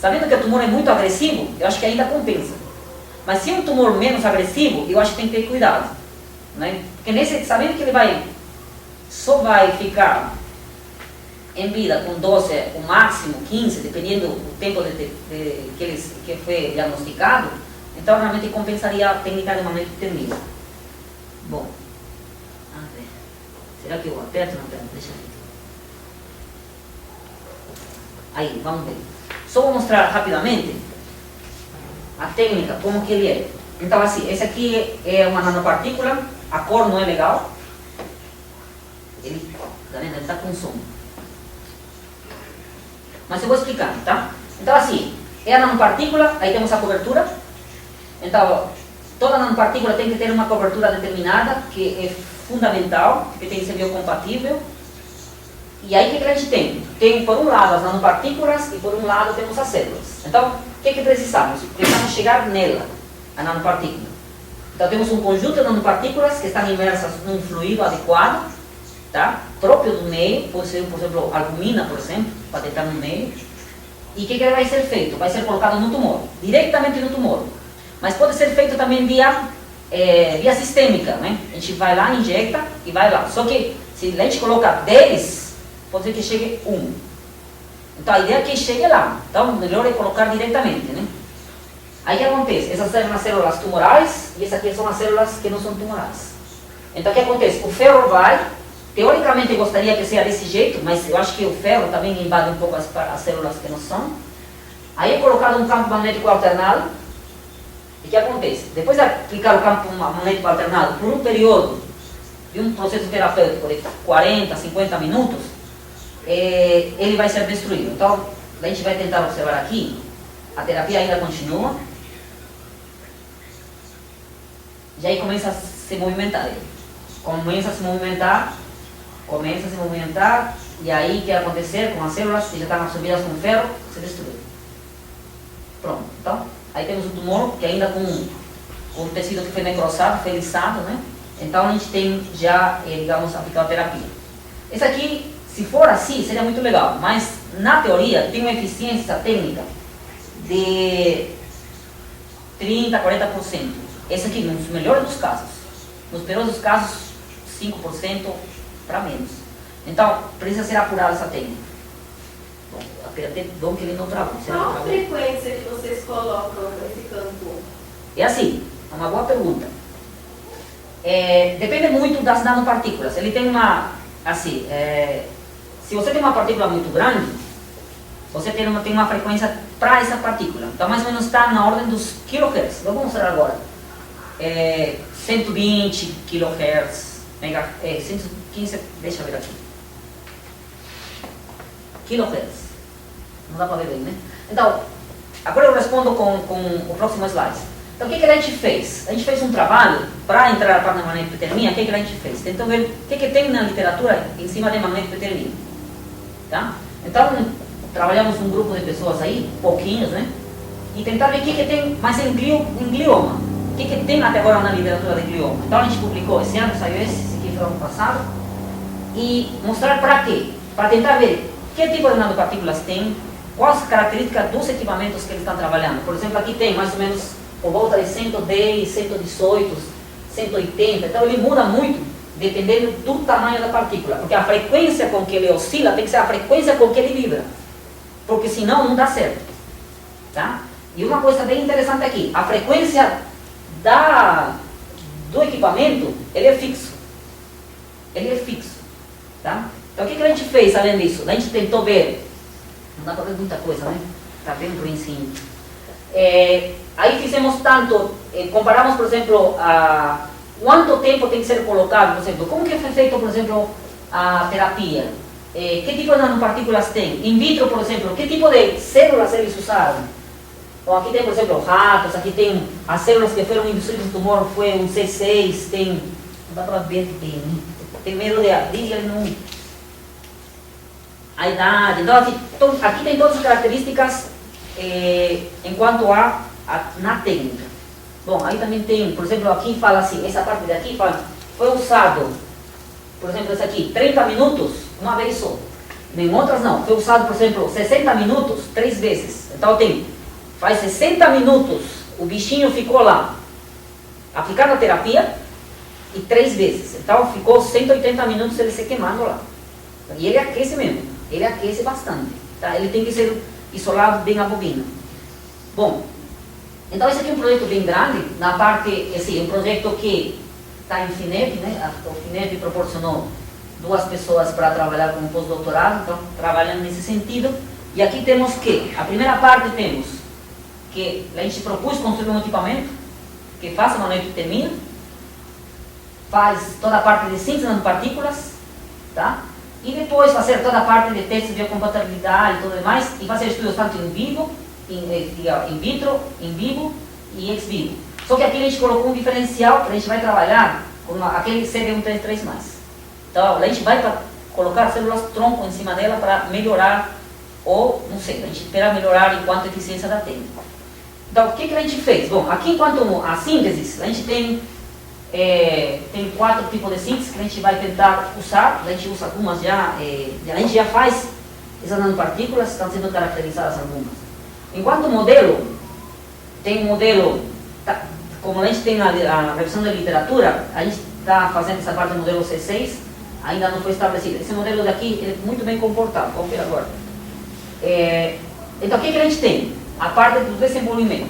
sabendo que o tumor é muito agressivo, eu acho que ainda compensa. Mas se é um tumor menos agressivo, eu acho que tem que ter cuidado, né? Porque sabendo que ele só vai ficar em vida com 12, o máximo 15, dependendo do tempo que foi diagnosticado, então realmente compensaria a técnica de magnetotermia. Bom, a ver, será que eu aperto ou não aperto? Deixa eu ver. Aí, vamos ver. Só vou mostrar rapidamente a técnica, como que ele é. Então assim, esse aqui é uma nanopartícula, a cor não é legal, ele está com som. Mas eu vou explicar, tá? Então assim, é a nanopartícula, aí temos a cobertura. Então, toda nanopartícula tem que ter uma cobertura determinada, que é fundamental, que tem que ser biocompatível, E aí o que a gente tem? Tem por um lado as nanopartículas e por um lado temos as células. Então, o que precisamos? Precisamos chegar nela, a nanopartícula. Então temos um conjunto de nanopartículas que estão imersas num fluido adequado, tá? Próprio do meio, pode ser, por exemplo, albumina, por exemplo, para entrar no meio. E o que vai ser feito? Vai ser colocado no tumor, diretamente no tumor. Mas pode ser feito também via sistêmica, né? A gente vai lá, injeta e vai lá. Só que se a gente coloca 10, pode ser que chegue 1. Então a ideia é que chegue lá. Então melhor é colocar diretamente, né? Aí o que acontece? Essas são as células tumorais e essas aqui são as células que não são tumorais. Então o que acontece? O ferro vai, teoricamente eu gostaria que seja desse jeito, mas eu acho que o ferro também invade um pouco as células que não são. Aí é colocado um campo magnético alternado. E o que acontece? Depois de aplicar o campo magnético alternado por um período de um processo terapêutico de 40, 50 minutos, ele vai ser destruído. Então, a gente vai tentar observar aqui, a terapia ainda continua, e aí começa a se movimentar. Começa a se movimentar, e aí o que vai acontecer com as células que já estão absorvidas com ferro, se destruem. Pronto, então, aí temos um tumor que ainda com um tecido que foi necrosado, foi lixado, né? Então a gente tem já, digamos, a terapia. Esse aqui, se for assim, seria muito legal, mas na teoria tem uma eficiência técnica de 30%, 40%. Esse aqui, nos melhores dos casos. Nos piores dos casos, 5% para menos. Então, precisa ser apurada essa técnica. Bom, até bom que ele não travou. Qual a frequência que vocês colocam nesse campo? É assim, é uma boa pergunta. Depende muito das nanopartículas. Ele tem uma, assim, se você tem uma partícula muito grande, você tem uma frequência para essa partícula. Então, mais ou menos está na ordem dos kHz. Eu vou mostrar agora. 120 kHz, 115, deixa eu ver aqui. kHz. Não dá para ver bem, né? Então, agora eu respondo com o próximo slide. Então, o que a gente fez? A gente fez um trabalho para entrar na parte da magnetotermia. O que a gente fez? Tentou ver o que tem na literatura em cima de magnetotermia. Tá? Então, trabalhamos um grupo de pessoas aí, pouquinhos, né? E tentar ver o que tem mais em glioma. O que tem até agora na literatura de glioma. Então, a gente publicou esse ano, saiu esse aqui foi ano passado. E mostrar para quê? Para tentar ver que tipo de nanopartículas tem, quais as características dos equipamentos que eles estão trabalhando. Por exemplo, aqui tem mais ou menos por volta de 110, 118, 180. Então ele muda muito dependendo do tamanho da partícula. Porque a frequência com que ele oscila tem que ser a frequência com que ele vibra. Porque senão não dá certo. Tá? E uma coisa bem interessante aqui, a frequência do equipamento, ele é fixo. Ele é fixo. Tá? Então o que a gente fez além disso? A gente tentou ver, não dá para ver muita coisa, né? Está bem ruimzinho. Aí fizemos tanto, comparamos, por exemplo, quanto tempo tem que ser colocado, por exemplo, como que foi feito, por exemplo, a terapia, que tipo de nanopartículas tem, in vitro, por exemplo, que tipo de células eles usaram. Bom, aqui tem, por exemplo, ratos, aqui tem as células que foram induzidas no tumor, foi um C6, tem, não dá para ver que tem medo de abrir, ele não... A idade, então aqui tem todas as características enquanto na técnica. Bom, aí também tem, por exemplo, aqui fala assim, essa parte daqui fala, foi usado, por exemplo, essa aqui, 30 minutos, uma vez só. Em outras não, foi usado, por exemplo, 60 minutos, 3 vezes. Então faz 60 minutos, o bichinho ficou lá, aplicando a terapia, e 3 vezes. Então ficou 180 minutos ele se queimando lá. E ele aquece mesmo. Ele aquece bastante, tá? Ele tem que ser isolado bem a bobina. Bom, então esse aqui é um projeto bem grande, na parte, assim, um projeto que está em FINEP, né? O FINEP proporcionou 2 pessoas para trabalhar como pós-doutorado, então trabalhando nesse sentido. E aqui temos que, a primeira parte temos que a gente propôs construir um equipamento que faça magnetotermia, faz toda a parte de síntese de nanopartículas, tá? E depois fazer toda a parte de testes de biocompatibilidade e tudo mais, e fazer estudos tanto em vivo, in vitro, in vivo e ex vivo. Só que aqui a gente colocou um diferencial, a gente vai trabalhar com aquele CD133+. Então a gente vai colocar células tronco em cima dela para melhorar, ou, não sei, a gente espera melhorar enquanto eficiência da técnica. Então, o que a gente fez? Bom, aqui enquanto a síntese, a gente tem 4 tipos de síntese que a gente vai tentar usar. A gente usa algumas já, a gente já faz essas nanopartículas, estão sendo caracterizadas algumas. Enquanto modelo, tem um modelo, como a gente tem a revisão da literatura, a gente está fazendo essa parte do modelo C6, ainda não foi estabelecido. Esse modelo daqui ele é muito bem comportado, vamos ver agora. Então, o que a gente tem? A parte do desenvolvimento.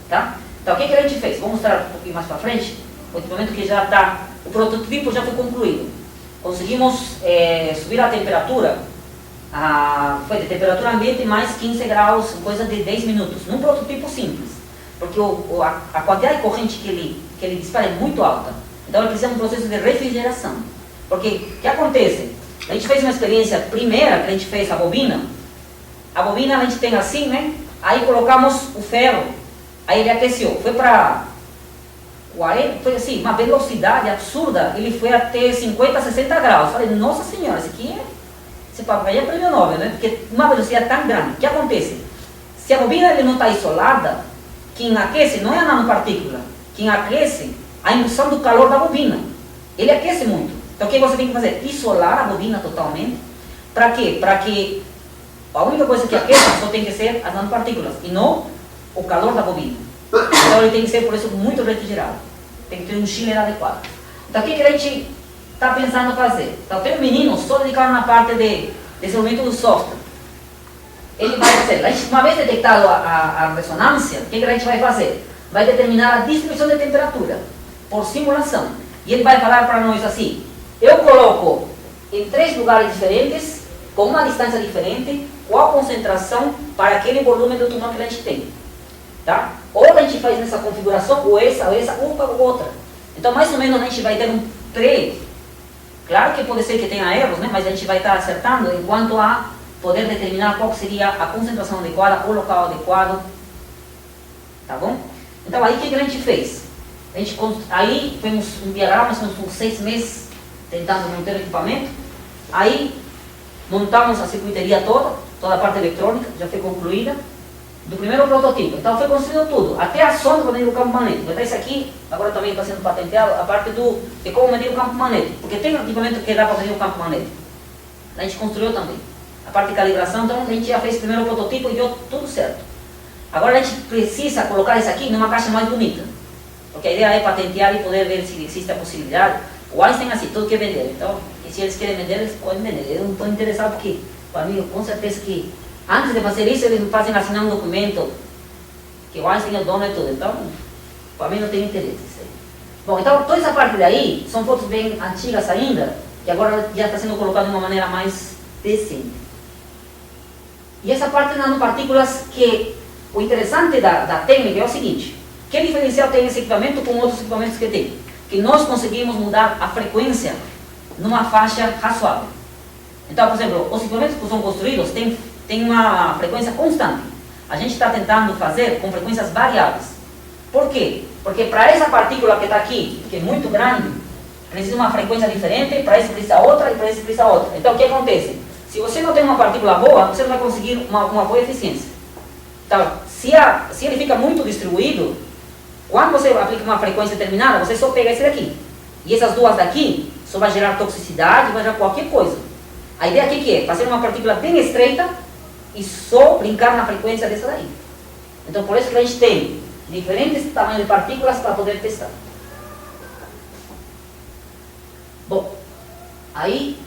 Tá? Então, o que a gente fez? Vou mostrar um pouquinho mais para frente. O equipamento que já está, o protótipo já foi concluído. Conseguimos subir a temperatura, foi de temperatura ambiente mais 15 graus, coisa de 10 minutos, num protótipo simples. Porque a quantidade de corrente que ele dispara é muito alta. Então, ele precisa de um processo de refrigeração. Porque, o que acontece? A gente fez uma experiência primeira, que a gente fez a bobina a gente tem assim, né? Aí colocamos o ferro, aí ele aqueceu, foi para 40, foi assim, uma velocidade absurda, ele foi até 50, 60 graus. Falei, nossa senhora, esse papo aí é prêmio Nobel, né? Porque uma velocidade tão grande. O que acontece? Se a bobina ele não está isolada, quem aquece não é a nanopartícula, quem aquece a indução do calor da bobina. Ele aquece muito. Então o que você tem que fazer? Isolar a bobina totalmente. Para quê? Para que a única coisa que aqueça só tem que ser as nanopartículas e não o calor da bobina. Então ele tem que ser, por isso, muito refrigerado. Tem que ter um chiller adequado. Então o que a gente está pensando fazer? Então tem um menino só dedicado na parte de desenvolvimento do software. Ele vai fazer, uma vez detectado a ressonância, o que a gente vai fazer? Vai determinar a distribuição de temperatura por simulação. E ele vai falar para nós assim, eu coloco em 3 lugares diferentes, com uma distância diferente, qual a concentração para aquele volume do tumor que a gente tem. Tá? Ou a gente faz nessa configuração, ou essa, ou outra. Então, mais ou menos, a gente vai ter um pré. Claro que pode ser que tenha erros, né? Mas a gente vai estar acertando enquanto a poder determinar qual seria a concentração adequada, o local adequado. Tá bom? Então, aí o que a gente fez? Aí, fomos um diagrama, nós uns 6 meses tentando montar o equipamento. Aí, montamos a circuiteria toda a parte eletrônica, já foi concluída, do primeiro protótipo. Então foi construído tudo, até a sonda para medir o campo magnético. Então isso aqui, agora também está sendo patenteado, a parte de como medir o campo magnético, porque tem um equipamento que dá para medir o campo magnético. A gente construiu também. A parte de calibração, então a gente já fez o primeiro protótipo e deu tudo certo. Agora a gente precisa colocar isso aqui numa caixa mais bonita, porque a ideia é patentear e poder ver se existe a possibilidade. O Einstein assim, tudo quer vender, então, e se eles querem vender, eles podem vender. Eu não estou interessado porque, para mim, com certeza que antes de fazer isso, eles me fazem assinar um documento que o Einstein é o dono de tudo. Então, para mim não tem interesse isso aí. Bom, então toda essa parte daí são fotos bem antigas ainda, que agora já está sendo colocada de uma maneira mais decente. E essa parte de nanopartículas, que o interessante da técnica é o seguinte, que diferencial tem esse equipamento com outros equipamentos que tem? Que nós conseguimos mudar a frequência numa faixa razoável. Então, por exemplo, os equipamentos que são construídos têm uma frequência constante. A gente está tentando fazer com frequências variáveis. Por quê? Porque para essa partícula que está aqui, que é muito grande, precisa uma frequência diferente, para esse precisa outra e para esse precisa outra. Então, o que acontece? Se você não tem uma partícula boa, você não vai conseguir uma boa eficiência. Então, se ele fica muito distribuído, quando você aplica uma frequência determinada, você só pega esse daqui. E essas duas daqui só vai gerar toxicidade, vai gerar qualquer coisa. A ideia aqui que é fazer uma partícula bem estreita e só brincar na frequência dessa daí. Então, por isso que a gente tem diferentes tamanhos de partículas para poder testar. Bom, aí,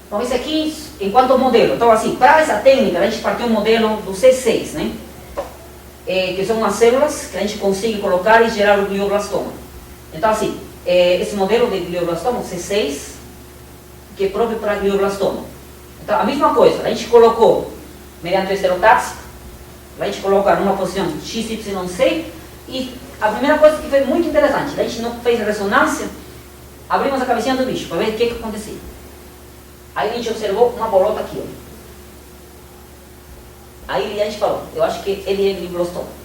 bom, esse aqui, enquanto modelo. Então, assim, para essa técnica, a gente partiu um modelo do C6, né? Que são umas células que a gente consegue colocar e gerar o glioblastoma. Então, assim, esse modelo de glioblastoma, C6, que é próprio para glioblastoma. Então, a mesma coisa, a gente colocou, mediante o estereotáxico, a gente coloca numa posição XYZ, e a primeira coisa que foi muito interessante, a gente não fez ressonância, abrimos a cabecinha do bicho para ver o que acontecia. Aí a gente observou uma bolota aqui, ó. Aí a gente falou, eu acho que ele é glioblastoma.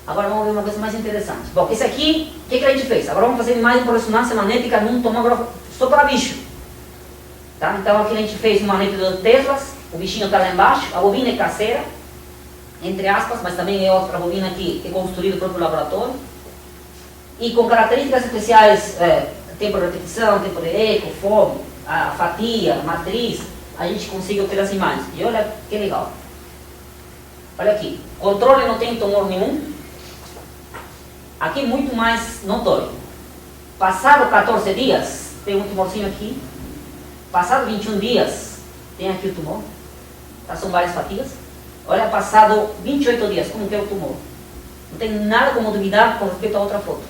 Agora vamos ver uma coisa mais interessante. Bom, esse aqui, o que a gente fez? Agora vamos fazer mais uma ressonância magnética num tomógrafo só para bicho. Tá? Então aqui a gente fez uma manipulação de Teslas, o bichinho está lá embaixo, a bobina é caseira, entre aspas, mas também é outra bobina que é construída no próprio laboratório, e com características especiais, tempo de repetição, tempo de eco, fogo, a fatia, a matriz, a gente consegue obter as imagens. E olha que legal. Olha aqui, controle não tem tumor nenhum, aqui muito mais notório. Passado 14 dias, tem um tumorzinho aqui, passado 21 dias, tem aqui o tumor, tá? São várias fatias. Olha, passado 28 dias, como que é o tumor? Não tem nada como duvidar com respeito a outra foto.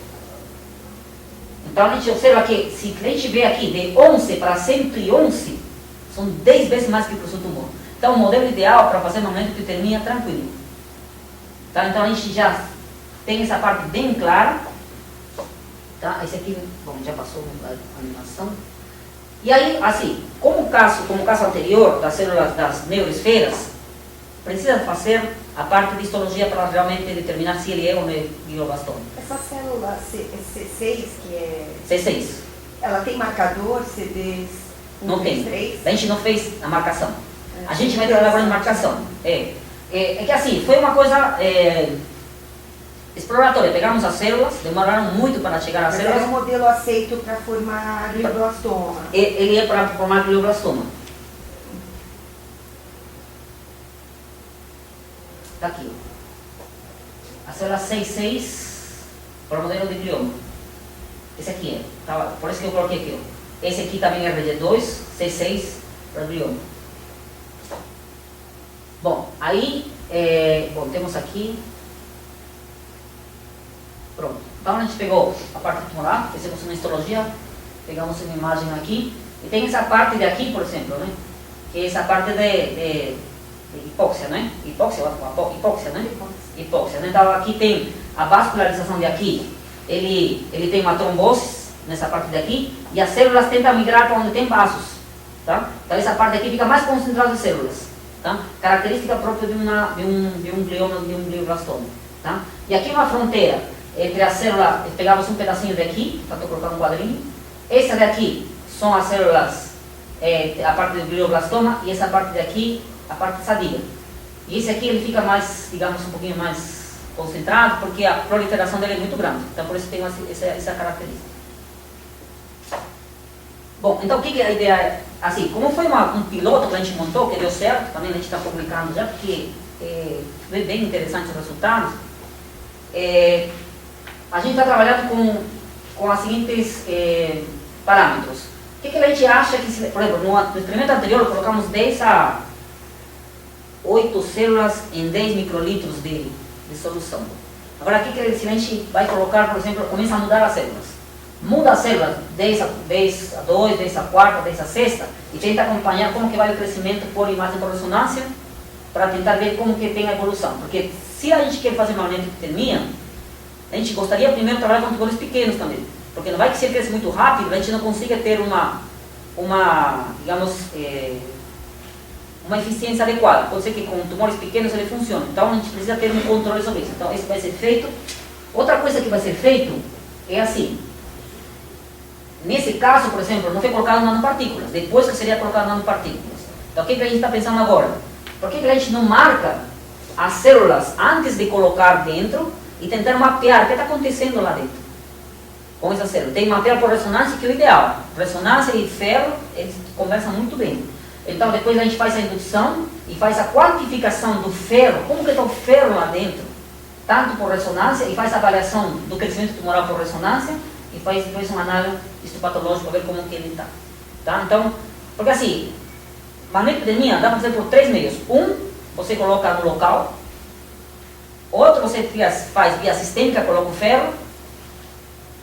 Então a gente observa que, se a gente vê aqui, de 11 para 111, são 10 vezes mais que o tumor. Então o modelo ideal para fazer manejo de epidemia tranquilo. Tá? Então a gente já tem essa parte bem clara. Tá? Esse aqui, bom, já passou a animação. E aí, assim, como o caso anterior das células das neuroesferas, precisa fazer a parte de histologia para realmente determinar se ele é ou não é glioblastoma. Essa célula C6, que é... C6. Ela tem marcador, CDs 1, Não 3, tem. 3? A gente não fez a marcação. A gente vai trabalhar agora em marcação. É que assim, foi uma coisa exploratória. Pegamos as células, demoraram muito para chegar às Mas células. é um modelo aceito para formar glioblastoma. Ele é para formar glioblastoma. Está aqui. A célula 6,6 para o modelo de glioma. Esse aqui é. Tá? Por isso que eu coloquei aqui. Ó. Esse aqui também é RG2, 6,6 para glioma. Bom, aí, temos aqui. Pronto. Então a gente pegou a parte tumorar, fizemos uma histologia, pegamos uma imagem aqui, e tem essa parte de aqui, por exemplo, né? Que é essa parte de hipóxia, né? Hipóxia, né? Hipóxia, né? Então aqui tem a vascularização de aqui, ele tem uma trombose nessa parte daqui, e as células tentam migrar para onde tem vasos, tá? Então essa parte aqui fica mais concentrada de células, tá? Característica própria de um glioma, de um glioblastoma, tá? E aqui uma fronteira entre a célula, pegamos um pedacinho daqui, para colocar um quadrinho, essa daqui são as células, a parte do glioblastoma, e essa parte daqui, a parte sadia. E esse aqui ele fica mais, digamos, um pouquinho mais concentrado, porque a proliferação dele é muito grande, então por isso tem essa característica. Bom, então o que é a ideia? Assim, como foi um piloto que a gente montou, que deu certo, também a gente está publicando já, porque foi bem interessante os resultados, a gente está trabalhando com os seguintes parâmetros. O que a gente acha que, por exemplo, no experimento anterior colocamos 10 a 8 células em 10 microlitros de solução. Agora aqui se a gente vai colocar, por exemplo, começa a mudar as células. Muda as células 10 a 2, 10 a 4, 10 a 6 e tenta acompanhar como que vai o crescimento por imagem por ressonância para tentar ver como que tem a evolução. Porque se a gente quer fazer uma lentectomia, a gente gostaria primeiro de trabalhar com tumores pequenos também. Porque não vai que se ele cresce muito rápido, a gente não consiga ter uma eficiência adequada. Pode ser que com tumores pequenos ele funcione. Então a gente precisa ter um controle sobre isso. Então isso vai ser feito. Outra coisa que vai ser feito é assim. Nesse caso, por exemplo, não foi colocado nanopartículas. Depois que seria colocado nanopartículas. Então o que a gente está pensando agora? Por que a gente não marca as células antes de colocar dentro e tentar mapear o que está acontecendo lá dentro com essa célula? Tem que mapear por ressonância, que é o ideal. Ressonância e ferro, eles conversam muito bem. Então depois a gente faz a indução e faz a quantificação do ferro, como que está o ferro lá dentro, tanto por ressonância, e faz a avaliação do crescimento tumoral por ressonância, e faz depois uma análise histopatológica para ver como que ele está. Tá? Então, porque assim, manipulação dá para fazer por 3 meios. Você coloca no local. Outro você faz via sistêmica, coloca o ferro.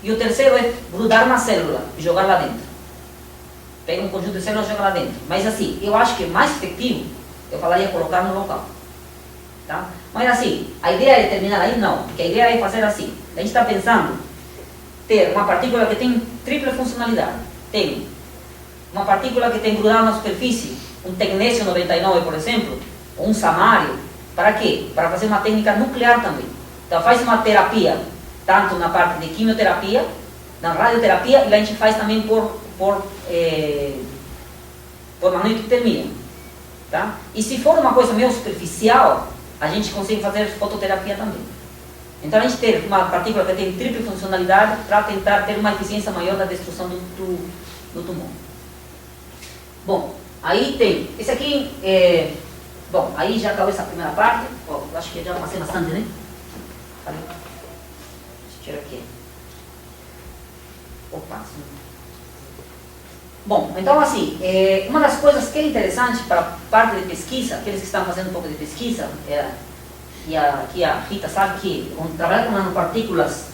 E o terceiro é grudar na célula e jogar lá dentro. Pega um conjunto de células e joga lá dentro. Mas assim, eu acho que mais efetivo, eu falaria colocar no local. Tá? Mas assim, a ideia é terminar aí? Não. Porque a ideia é fazer assim. A gente está pensando ter uma partícula que tem tripla funcionalidade. Tem uma partícula que tem grudado na superfície, um tecnésio 99, por exemplo, ou um samário. Para quê? Para fazer uma técnica nuclear também. Então faz uma terapia, tanto na parte de quimioterapia, na radioterapia, e a gente faz também por mas não hipertermia. Tá? E se for uma coisa meio superficial, a gente consegue fazer fototerapia também. Então a gente tem uma partícula que tem tripla funcionalidade para tentar ter uma eficiência maior na destruição do tumor. Bom, aí tem, esse aqui bom, aí já acabou essa primeira parte. Ó, acho que já passei bastante, né? Deixa eu tirar aqui. Opa. Bom, então assim, uma das coisas que é interessante para a parte de pesquisa, aqueles que estão fazendo um pouco de pesquisa, e aqui a Rita sabe que trabalhar com nanopartículas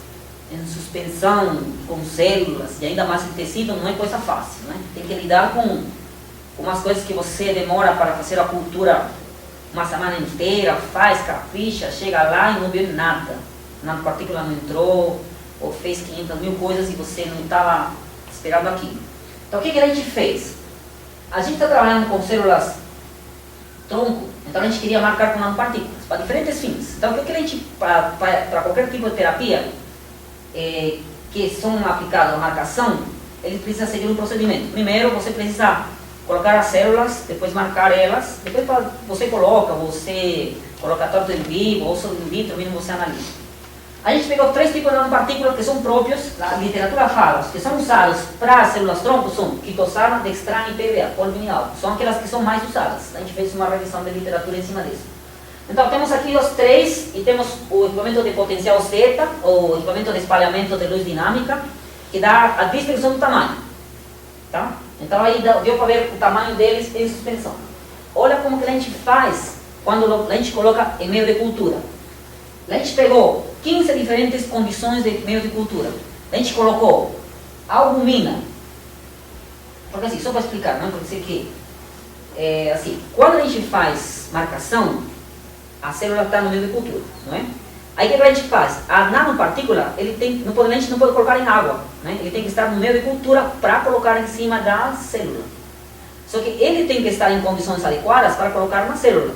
em suspensão, com células, e ainda mais em tecido, não é coisa fácil, né? Tem que lidar com umas coisas que você demora para fazer a cultura uma semana inteira, faz, capricha, chega lá e não viu nada. A nanopartícula não entrou, ou fez 500 mil coisas e você não estava esperando aquilo. Então o que a gente fez? A gente está trabalhando com células tronco, então a gente queria marcar com nanopartículas, para diferentes fins. Então o que a gente, para qualquer tipo de terapia que são aplicadas a marcação, ele precisa seguir um procedimento. Primeiro você precisa colocar as células, depois marcar elas, depois você coloca tanto em vivo ou in vitro, mesmo você analisa. A gente pegou 3 tipos de nanopartículas que são próprios, a literatura fala, que são usados para células tronco, são quitosana, dextrana e PVA, polvinil. São aquelas que são mais usadas. A gente fez uma revisão de literatura em cima disso. Então temos aqui os 3 e temos o equipamento de potencial Z, o equipamento de espalhamento de luz dinâmica, que dá a distribuição do tamanho. Tá? Então aí deu para ver o tamanho deles em suspensão. Olha como que a gente faz quando a gente coloca em meio de cultura. A gente pegou 15 diferentes condições de meio de cultura. A gente colocou albumina. Porque assim, só para explicar, não é? Porque sei que assim, quando a gente faz marcação, a célula está no meio de cultura, não é? Aí o que a gente faz? A nanopartícula, a gente não pode colocar em água, né? Ele tem que estar no meio de cultura para colocar em cima da célula. Só que ele tem que estar em condições adequadas para colocar na célula.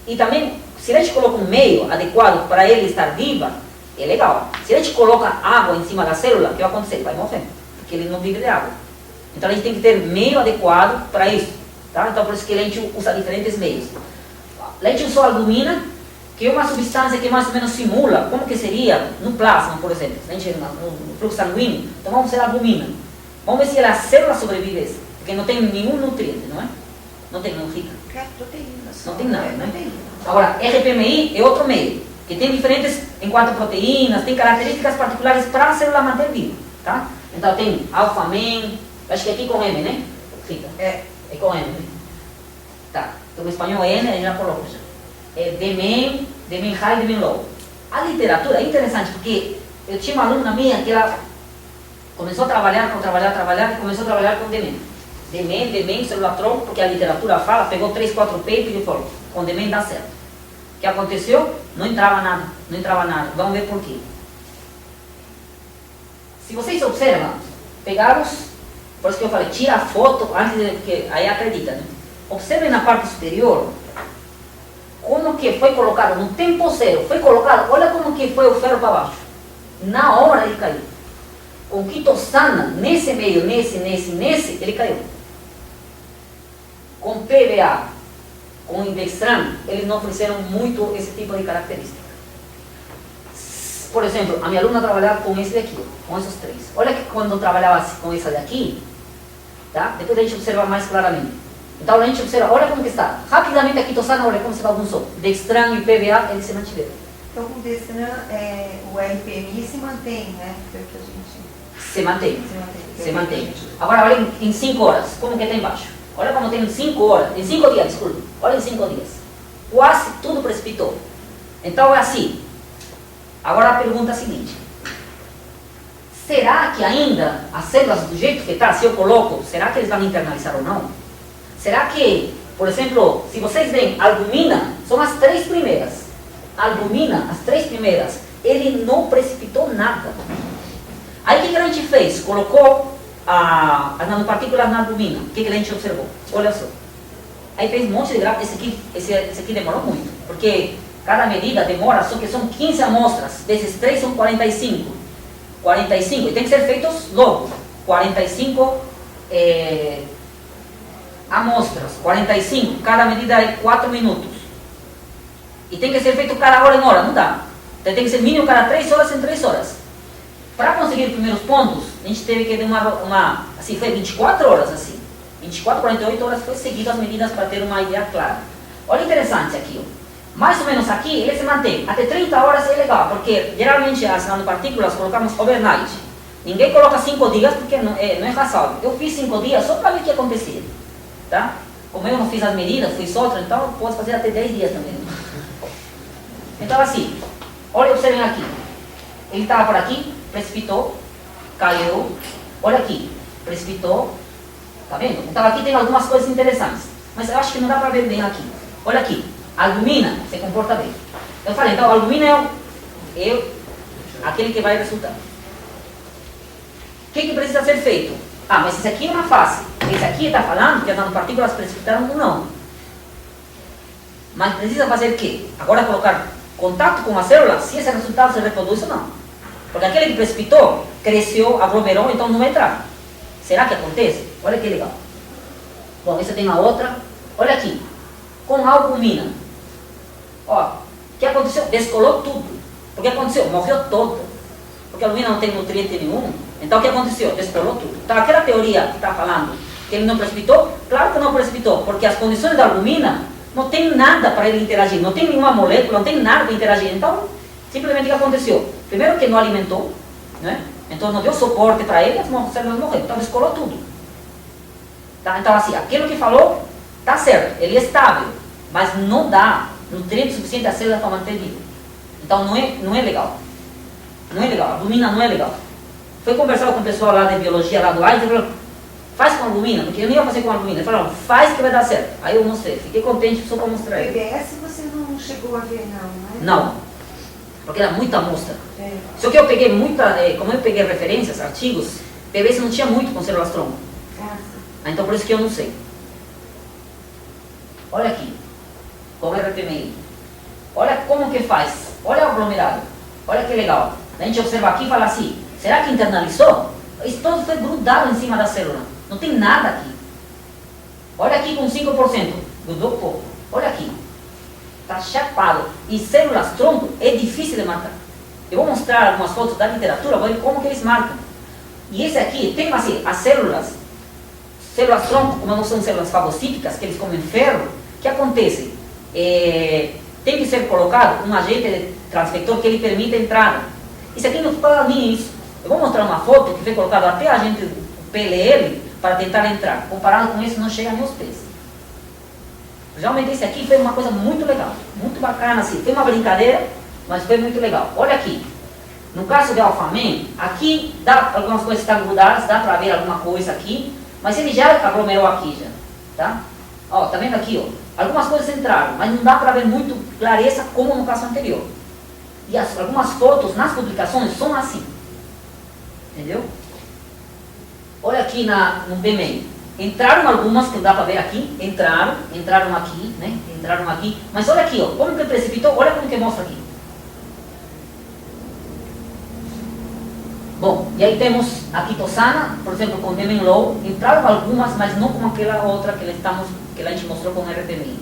E também, se a gente coloca um meio adequado para ele estar viva, é legal. Se a gente coloca água em cima da célula, o que vai acontecer? Ele vai morrer, porque ele não vive de água. Então a gente tem que ter meio adequado para isso. Tá? Então por isso que a gente usa diferentes meios. A gente usou albumina, que é uma substância que mais ou menos simula como que seria no plasma, por exemplo. A gente, no fluxo sanguíneo, então vamos usar albumina. Vamos ver se a célula sobrevive a isso, porque não tem nenhum nutriente, não é? Não tem, não fica. Não tem nada, né? Agora, RPMI é outro meio, que tem diferentes, enquanto proteínas, tem características particulares para a célula manter viva, tá? Então tem alfa-men, acho que aqui com M, né? Fica. É com M, né? Tá. Então o espanhol é N, a gente já colocou já. D-men high, D-men low. A literatura é interessante, porque eu tinha uma aluna minha que ela começou a trabalhar e começou a trabalhar com D-men. D-men, célula tronco, porque a literatura fala, pegou 3, 4 peitos e falou, com D-men dá certo. O que aconteceu? Não entrava nada. Vamos ver por quê. Se vocês observam, pegamos, por isso que eu falei, tira a foto antes de, porque aí acredita, né? Observem na parte superior, como que foi colocado, no tempo zero, foi colocado, olha como que foi o ferro para baixo. Na hora ele caiu. Com quitosana, nesse meio, nesse, ele caiu. Com PVA, com Indextran, eles não ofereceram muito esse tipo de característica. Por exemplo, a minha aluna trabalhava com esse daqui, com esses 3. Olha que quando eu trabalhava com essa daqui, tá? Depois a gente observa mais claramente. Então a gente observa, olha como que está. Rapidamente a quitosana, olha como se bagunçou. Dextran e PVA, eles se mantiveram. Então com o Dextran, o RPMI se mantém, né? Pelo que a gente... Se mantém. Agora olha em 5 horas, como que está embaixo. Olha como tem em 5 horas, em 5 dias, desculpe. Olha em 5 dias. Quase tudo precipitou. Então é assim. Agora a pergunta é a seguinte. Será que ainda as células do jeito que está, se eu coloco, será que eles vão internalizar ou não? Será que, por exemplo, se vocês veem, albumina, são as 3 primeiras. Albumina, as 3 primeiras, ele não precipitou nada. Aí o que a gente fez? Colocou as nanopartículas na albumina. O que a gente observou? Olha só. Aí fez um monte de gráficos. Esse aqui demorou muito, porque cada medida demora, só que são 15 amostras. Desses 3 são 45. 45, e tem que ser feitos logo. 45 amostras, 45, cada medida é 4 minutos. E tem que ser feito cada hora em hora, não dá. Então tem que ser mínimo cada 3 horas em 3 horas. Para conseguir os primeiros pontos, a gente teve que dar assim, foi 24 horas assim. 24, 48 horas foi seguido as medidas para ter uma ideia clara. Olha interessante aqui, ó. Mais ou menos aqui, ele se mantém. Até 30 horas é legal, porque geralmente as nanopartículas colocamos overnight. Ninguém coloca 5 dias porque não é razoável. Eu fiz 5 dias só para ver o que acontecia. Tá? Como eu não fiz as medidas, fui solto, então eu posso fazer até 10 dias também. Então assim, olha, observem aqui. Ele estava por aqui, precipitou, caiu. Olha aqui, precipitou. Tá vendo? Então aqui tem algumas coisas interessantes. Mas eu acho que não dá para ver bem aqui. Olha aqui, a albumina se comporta bem. Eu falei, então a albumina é aquele que vai resultar. O que precisa ser feito? Ah, mas esse aqui é uma fase. Esse aqui está falando que as nanopartículas precipitaram ou não. Mas precisa fazer o quê? Agora colocar contato com a célula, se esse resultado se reproduz ou não. Porque aquele que precipitou, cresceu, aglomerou, então não vai entrar. Será que acontece? Olha que legal. Bom, essa tem uma outra. Olha aqui. Com a albumina. Ó, o que aconteceu? Descolou tudo. O que aconteceu? Morreu todo. Porque a albumina não tem nutriente nenhum. Então o que aconteceu? Descolou tudo. Então aquela teoria que está falando que ele não precipitou, claro que não precipitou, porque as condições da albumina não tem nada para ele interagir, não tem nenhuma molécula, não tem nada para interagir. Então, simplesmente o que aconteceu? Primeiro que não alimentou, né? Então não deu suporte para ele, as células morreram. Então descolou tudo. Tá? Então assim, aquilo que falou está certo, ele é estável, mas não dá nutriente suficiente à célula para manter viva. Então não é legal. Não é legal, a albumina não é legal. Foi conversar com o pessoal lá de biologia lá do AIDS e falou, faz com albumina, porque eu nem ia fazer com albumina. Ele falou, faz que vai dar certo. Aí eu mostrei, fiquei contente só para mostrar ele. PBS você não chegou a ver não, né? Não, porque era muita amostra. É. Só que eu peguei como eu peguei referências, artigos, PBS não tinha muito com células tronco. Ah, sim. Então por isso que eu não sei. Olha aqui, com RPMI. Olha como que faz. Olha o aglomerado. Olha que legal. A gente observa aqui e fala assim, será que internalizou? Isso todo foi grudado em cima da célula. Não tem nada aqui. Olha aqui com 5%. Grudou pouco. Olha aqui. Está chapado. E células tronco é difícil de marcar. Eu vou mostrar algumas fotos da literatura, vou ver como que eles marcam. E esse aqui, tem assim, as células tronco, como não são células fagocíticas, que eles comem ferro, o que acontece? Tem que ser colocado um agente de transfector que ele permita a entrada. Isso aqui não fala nem isso. Eu vou mostrar uma foto que foi colocado até a gente, o PLL, para tentar entrar. Comparado com isso, não chega nem aos pés. Realmente esse aqui foi uma coisa muito legal, muito bacana assim. Foi uma brincadeira, mas foi muito legal. Olha aqui. No caso de alfamen, aqui dá algumas coisas que estão grudadas, dá para ver alguma coisa aqui, mas ele já aglomerou aqui já, tá? Ó, tá vendo aqui, ó? Algumas coisas entraram, mas não dá para ver muito clareza como no caso anterior. E algumas fotos nas publicações são assim. Entendeu? Olha aqui no BMI. Entraram algumas que dá para ver aqui. Entraram aqui, né? Entraram aqui. Mas olha aqui, ó. Como que precipitou? Olha como que mostra aqui. Bom, e aí temos a quitosana, por exemplo, com BMI low. Entraram algumas, mas não como aquela outra que a gente mostrou com o RPMI.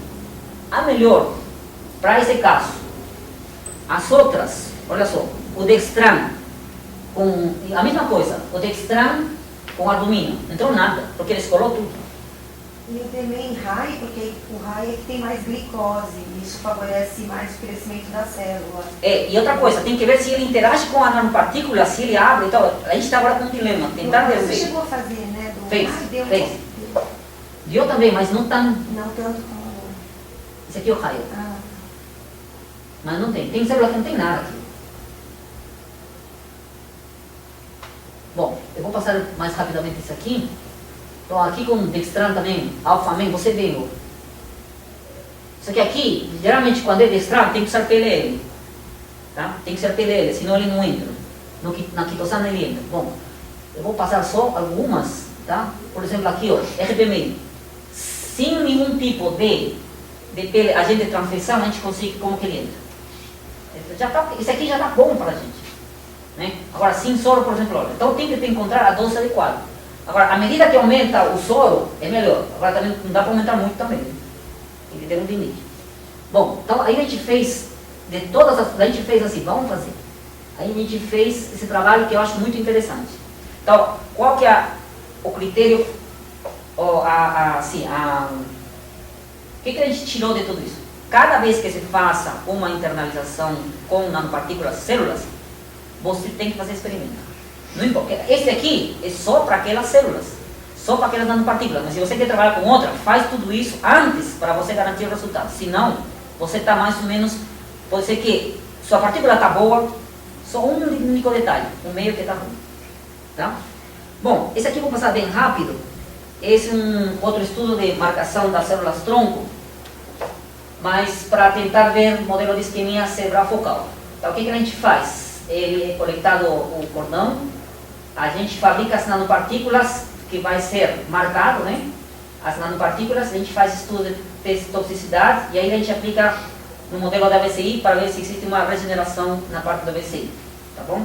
A melhor, para esse caso, as outras, olha só, o dextran, com a mesma coisa, o dextran com albumina, não entrou nada, porque ele escolou tudo. E o também high, porque o high é que tem mais glicose, e isso favorece mais o crescimento da célula. E outra coisa, tem que ver se ele interage com a nanopartícula, se ele abre e tal. A gente está agora com um dilema, tentar Você resolver. chegou a fazer, né? Fez. Deu. Deu também, mas não tão. Não tanto como... Esse aqui é o raio. Ah, Mas não tem. Tem célula que não tem nada aqui. Bom, eu vou passar mais rapidamente isso aqui. Então aqui com o dextran também, alfamen, você vê. Isso aqui, geralmente quando é dextran, tem que ser PLL. Tá? Tem que ser PLL, senão ele não entra. Na quitosana ele entra. Bom, eu vou passar só algumas, tá? Por exemplo aqui, ó, RPMI. Sem nenhum tipo de agente de transfeição, a gente consegue como que ele entra. Isso aqui já está bom para a gente. Né? Agora, sim, soro, por exemplo, olha, então tem que encontrar a dose adequada. Agora, à medida que aumenta o soro, é melhor. Agora também não dá para aumentar muito também, né? Tem que ter um limite. Bom, então aí a gente fez, de todas as, a gente fez assim, vamos fazer. Aí a gente fez esse trabalho que eu acho muito interessante. Então, qual que é o critério, o que a gente tirou de tudo isso? Cada vez que se faça uma internalização com nanopartículas, células, você tem que fazer experimento. Não importa. Esse aqui é só para aquelas células, só para aquelas nanopartículas. Mas se você quer trabalhar com outra, faz tudo isso antes para você garantir o resultado. Senão, você está mais ou menos, pode ser que sua partícula está boa, só um único detalhe, o meio que está ruim. Tá? Bom, esse aqui eu vou passar bem rápido. Esse é um outro estudo de marcação das células tronco, mas para tentar ver o modelo de isquemia cerebral focal. Então, o que a gente faz? Ele é coletado o cordão, a gente fabrica as nanopartículas que vai ser marcado, né? As nanopartículas, a gente faz estudo de teste de toxicidade e aí a gente aplica no modelo da VCI para ver se existe uma regeneração na parte da VCI, tá bom?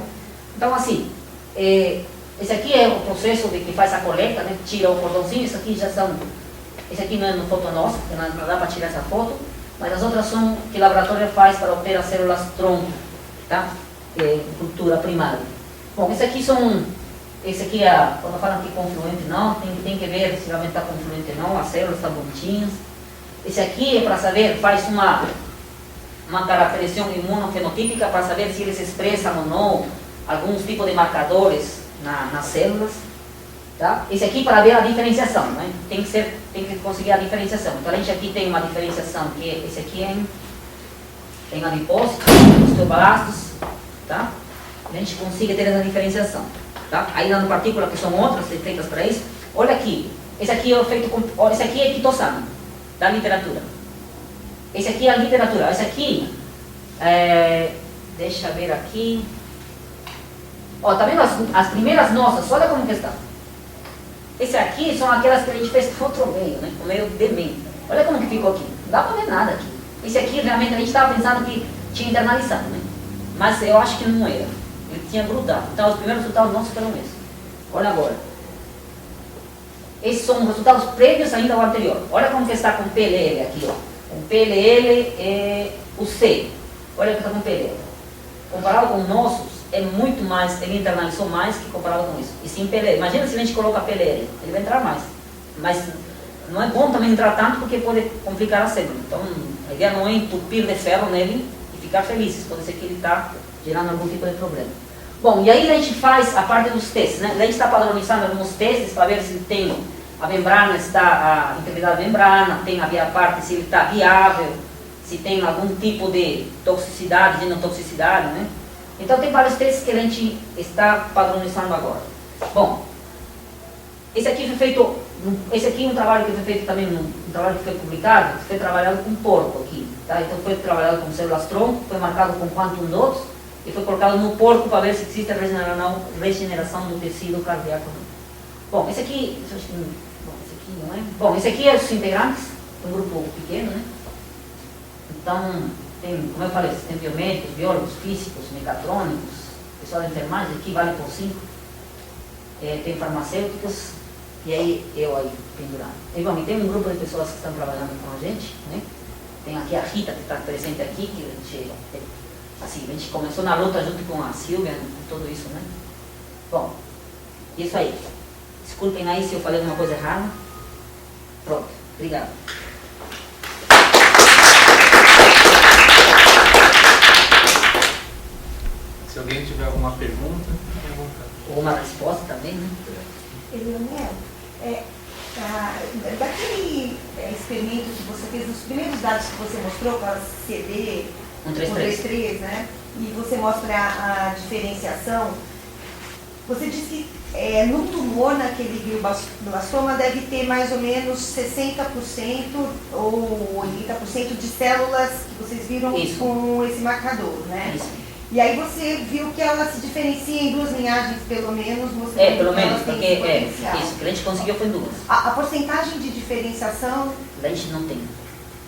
Então, assim, esse aqui é o processo de que faz a coleta, né? Tira o cordãozinho, isso aqui já são, esse aqui não é no foto nosso, porque não dá para tirar essa foto, mas as outras são que o laboratório faz para obter as células tronco, tá? Cultura primária. Bom, esse aqui é, quando falam que confluente não, tem que ver se realmente está confluente ou não, as células estão bonitinhas. Esse aqui é para saber, faz uma caracterização imunofenotípica para saber se eles expressam ou não alguns tipos de marcadores nas células. Tá? Esse aqui para ver a diferenciação, né? Tem que conseguir a diferenciação. Então a gente aqui tem uma diferenciação que esse aqui é em adipócitos, osteoblastos, tá? A gente consegue ter essa diferenciação, tá? Aí nanopartículas que são outras feitas para isso. Olha aqui, esse aqui é feito com, esse aqui é quitosano da literatura. Esse aqui é a literatura. Esse aqui deixa eu ver aqui. Ó, tá vendo as primeiras nossas? Olha como que está. Esse aqui são aquelas que a gente fez com outro meio, né? O meio de meio. Olha como que ficou aqui. Não dá para ver nada aqui. Esse aqui realmente a gente estava pensando que tinha internalizado, né? Mas eu acho que não era. Ele tinha grudado. Então os primeiros resultados nossos foram esses. Olha agora. Esses são resultados prévios ainda ao anterior. Olha como que está com PLL aqui, ó. O PLL é o C. Olha que está com PLL. Comparado com nossos, é muito mais, ele internalizou mais que comparado com isso. E sim PLL. Imagina se a gente coloca PLL, ele vai entrar mais. Mas não é bom também entrar tanto porque pode complicar a célula. Então a ideia não é entupir de ferro nele e ficar felizes. Pode ser que ele está gerando algum tipo de problema. Bom, e aí a gente faz a parte dos testes, né? A gente está padronizando alguns testes para ver se tem a membrana, está a integridade da membrana, tem a parte se ele está viável, se tem algum tipo de toxicidade, de não toxicidade, né? Então tem vários testes que a gente está padronizando agora. Bom, esse aqui foi feito, esse aqui é um trabalho que foi feito também, um trabalho que foi publicado, foi trabalhado com porco aqui, tá? Então foi trabalhado com células tronco, foi marcado com quantum dots e foi colocado no porco para ver se existe a regeneração do tecido cardíaco. Bom, esse aqui não é. Bom, esse aqui é os integrantes, um grupo pequeno, né? Então, tem, como eu falei, tem biomédicos, biólogos, físicos, mecatrônicos, pessoal da enfermagem, aqui vale por 5. Tem farmacêuticos, e aí eu aí pendurado. E, bom, e tem um grupo de pessoas que estão trabalhando com a gente, né? Tem aqui a Rita, que está presente aqui, que a gente, assim, a gente começou na luta junto com a Silvia, com tudo isso, né? Bom, isso aí. Desculpem aí se eu falei alguma coisa errada. Pronto, obrigado. Se alguém tiver alguma pergunta, fique à vontade. Ou uma resposta também, né? Leonel, daquele experimento que você fez, os primeiros dados que você mostrou com a CD 133, né? E você mostra a diferenciação, você disse que no tumor, naquele glioblastoma, deve ter mais ou menos 60% ou 80% de células que vocês viram Isso. com esse marcador, né? Isso. E aí você viu que ela se diferencia em 2 linhagens, pelo menos, mostrando Pelo que elas menos, têm porque esse potencial. isso, que a gente conseguiu foi em 2. A porcentagem de diferenciação... A gente não tem.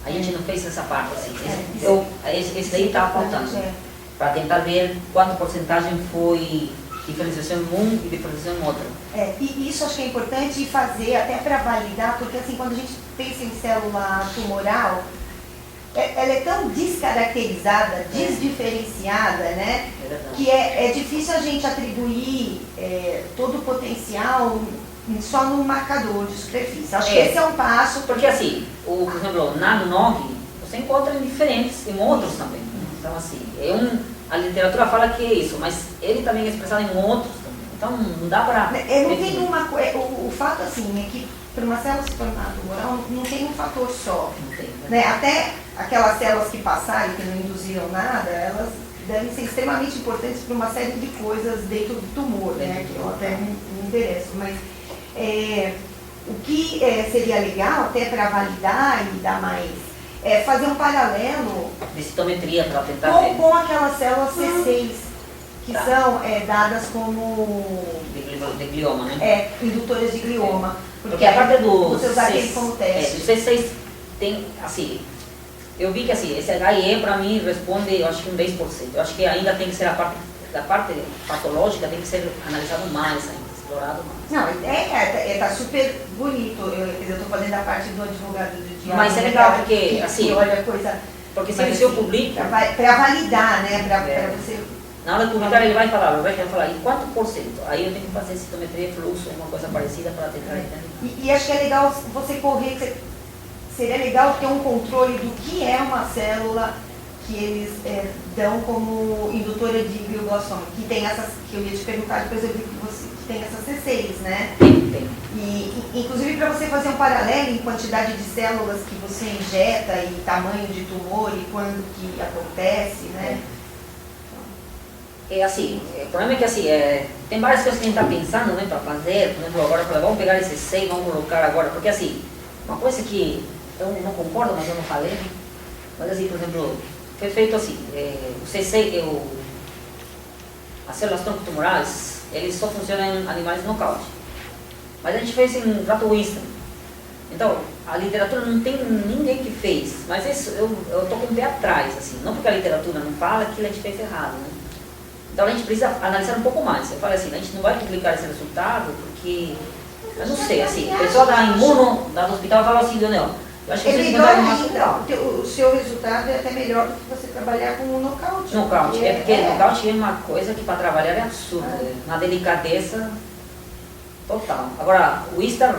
A gente não fez essa parte assim. Esse daí estava faltando. É. Para tentar ver quanta porcentagem foi diferenciação em um e diferenciação em outro. E isso acho que é importante fazer até para validar, porque assim, quando a gente pensa em célula tumoral, ela é tão descaracterizada, desdiferenciada, né? Que é difícil a gente atribuir todo o potencial só no marcador de superfície. Acho que esse é um passo. Porque assim, por exemplo, na NOG, você encontra em diferentes, em outros também. Então assim, a literatura fala que é isso, mas ele também é expressado em outros também. Então não dá para... Não tem uma coisa, o fato assim é que para uma célula se tornar tumoral não tem um fator só. Não tem, né? Até aquelas células que passaram, que não induziram nada, elas devem ser extremamente importantes para uma série de coisas dentro do tumor, né? Que eu até me interesso. Mas o que seria legal, até para validar e dar mais, fazer um paralelo de citometria para tentar ver. Com aquelas células C6, que são dadas como de glioma, né? Indutoras de glioma. Porque a parte do você usar aquele como teste. Do C6 tem, assim, eu vi que assim, esse HIE para mim responde, eu acho que um 10%. Eu acho que ainda tem que ser a parte patológica, tem que ser analisado mais ainda, explorado mais. Não, tá super bonito. Eu estou falando da parte do advogado do diabo. Mas é legal porque, assim, olha a coisa. Porque se eu publico... Para validar, né? Para você... Na hora de publicar ele vai falar, e quanto por cento? Aí eu tenho que fazer citometria, fluxo, uma coisa parecida para tentar entender. E acho que é legal você correr, seria legal ter um controle do que é uma célula que eles dão como indutora de glioblastoma, que tem essas, que eu ia te perguntar, depois eu vi que tem essas C6, né? Tem. E inclusive para você fazer um paralelo em quantidade de células que você injeta e tamanho de tumor e quando que acontece, né? É assim, o problema é que assim, tem várias coisas que a gente está pensando, né, para fazer, por exemplo, agora vamos pegar esse 6, vamos colocar agora, porque assim, uma coisa que eu não concordo, mas eu não falei, mas assim, por exemplo, foi feito assim, o C6, as células tronco-tumorais, eles só funcionam em animais nocaute, mas a gente fez em rato Winston. Então, a literatura não tem ninguém que fez, mas isso eu estou com o pé atrás, assim, não porque a literatura não fala que a gente fez errado, né? Então a gente precisa analisar um pouco mais. Eu falei assim, a gente não vai publicar esse resultado porque, eu não sei, assim, a pessoa da imuno, da do hospital, fala assim, Leonel, eu acho que vocês mandaram uma natural. O seu resultado é até melhor do que você trabalhar com o nocaute. Nocaute, porque nocaute é uma coisa que para trabalhar é absurda, uma delicadeza total. Agora, o Easter,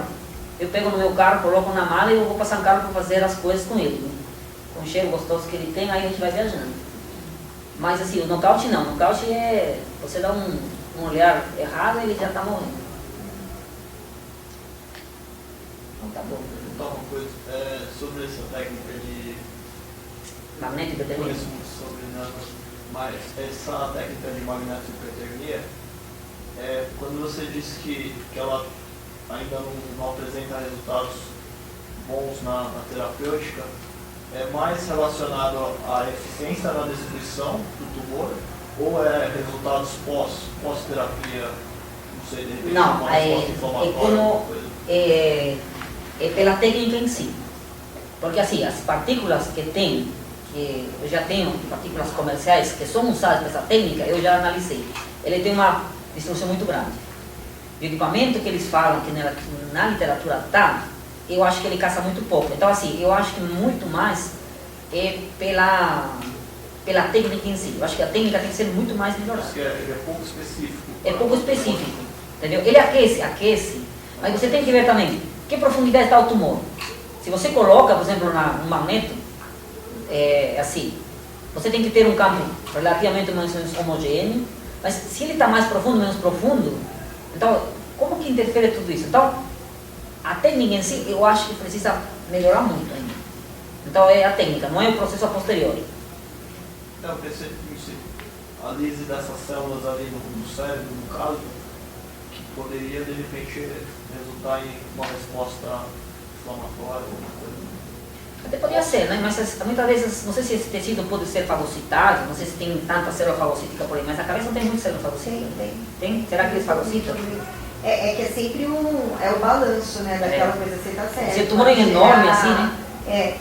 eu pego no meu carro, coloco na mala e eu vou para São Carlos para fazer as coisas com ele, né? Com o cheiro gostoso que ele tem, aí a gente vai viajando. Mas assim, o nocaute não, o nocaute você dá um olhar errado e ele já está morrendo. Então tá bom. Então, uma coisa, sobre essa técnica de... Magnética também? Conheço muito sobre nano, mas essa técnica de magnetohipertermia, quando você disse que ela ainda não apresenta resultados bons na terapêutica, é mais relacionado à eficiência na destruição do tumor ou resultados pós-terapia, não sei, de repente, não, pós-inflamatório? É pela técnica em si. Porque assim, as partículas que tem, que eu já tenho partículas comerciais que são usadas para essa técnica, eu já analisei. Ele tem uma distribuição muito grande. O equipamento que eles falam que na literatura está, eu acho que ele caça muito pouco. Então assim, eu acho que muito mais pela técnica em si. Eu acho que a técnica tem que ser muito mais melhorada. Acho que é pouco específico. É pouco específico, entendeu? Ele aquece, mas você tem que ver também que profundidade está o tumor. Se você coloca, por exemplo, no magneto, assim, você tem que ter um campo relativamente mais homogêneo, mas se ele está mais profundo, menos profundo, então, como que interfere tudo isso? Então, a técnica em si, eu acho que precisa melhorar muito ainda. Então, é a técnica, não é o processo a posteriori. Não, eu pensei que a análise dessas células ali no cérebro, no caso, que poderia, de repente, resultar em uma resposta inflamatória ou alguma coisa. Até poderia ser, né? Mas muitas vezes, não sei se esse tecido pode ser fagocitado, não sei se tem tanta célula fagocítica por aí, mas a cabeça não tem muita célula fagocítica. Tem. Será que eles fagocitam? É que é sempre o balanço, né, daquela coisa que você está certo. Se o tumor é enorme assim, né?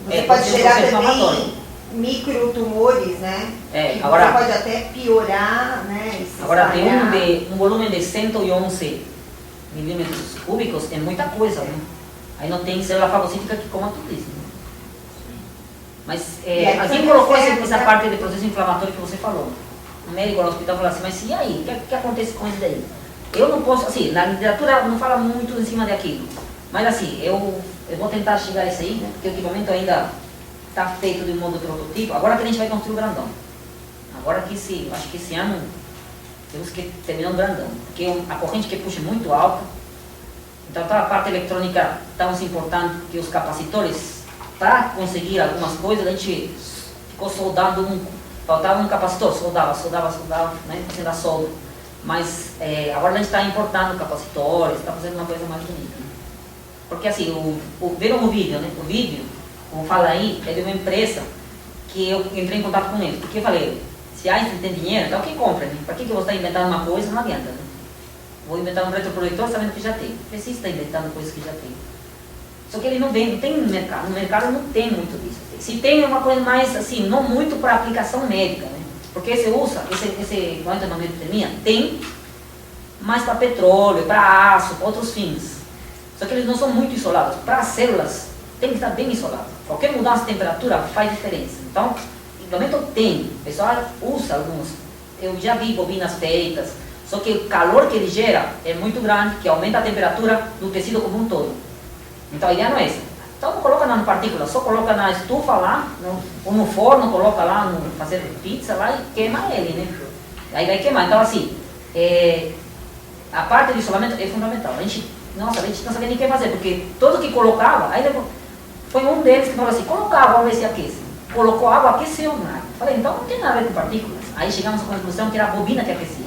Você pode gerar também microtumores, né? Que agora, você pode até piorar, né? Agora, um volume de 111 milímetros cúbicos é muita coisa, né? Aí não tem célula fagocítica que coma tudo isso. Né? Mas alguém colocou essa parte de processo inflamatório que você falou. O médico no hospital falou assim, mas e aí? O que acontece com isso daí? Eu não posso, assim, na literatura não fala muito em cima daquilo. Mas assim, eu vou tentar chegar a isso aí, né? Porque o equipamento ainda está feito de um modo prototipo. Agora que a gente vai construir o grandão. Agora que acho que esse ano temos que terminar o grandão. Porque a corrente que puxa é muito alta. Então toda a parte eletrônica estava se importando que os capacitores, para conseguir algumas coisas, a gente ficou soldando faltava um capacitor, soldava, né? Fazendo a solda. Mas agora a gente está importando capacitores, está fazendo uma coisa mais bonita. Né? Porque assim, viram o vídeo, né? O vídeo, como fala aí, é de uma empresa que eu entrei em contato com eles. Porque eu falei, se a Einstein tem dinheiro, então quem compra, né? Para que eu vou estar inventando uma coisa? Não adianta, né? Vou inventar um retroprojetor sabendo que já tem. Precisa estar inventando coisas que já tem. Só que ele não vende, não tem no mercado. No mercado não tem muito disso. Se tem, é uma coisa mais, assim, não muito para aplicação médica, né? Porque esse equipamento de mamectomia tem mais para petróleo, para aço, para outros fins. Só que eles não são muito isolados. Para as células, tem que estar bem isolado. Qualquer mudança de temperatura faz diferença. Então, o equipamento tem. O pessoal usa alguns. Eu já vi bobinas feitas. Só que o calor que ele gera é muito grande, que aumenta a temperatura do tecido como um todo. Então, a ideia não é essa. Então, não coloca na partícula, só coloca na estufa lá, ou no forno, coloca lá, fazer pizza lá e queima ele, né? Aí vai queimar. Então, assim, a parte de isolamento é fundamental. A gente não sabia nem o que fazer, porque todo que colocava, aí foi um deles que falou assim, coloca água, vamos ver se aquece. Colocou água, aqueceu nada. Falei, então não tem nada a ver com partículas. Aí chegamos à conclusão que era a bobina que aquecia.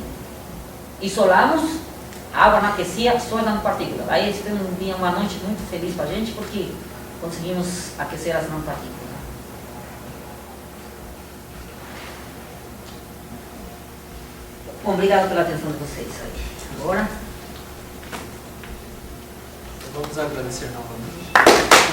Isolamos, a água não aquecia, só dando partículas. Aí esse foi um dia, uma noite muito feliz pra gente, porque conseguimos aquecer as nanopartículas. Bom, obrigado pela atenção de vocês aí. Agora... Vamos agradecer novamente.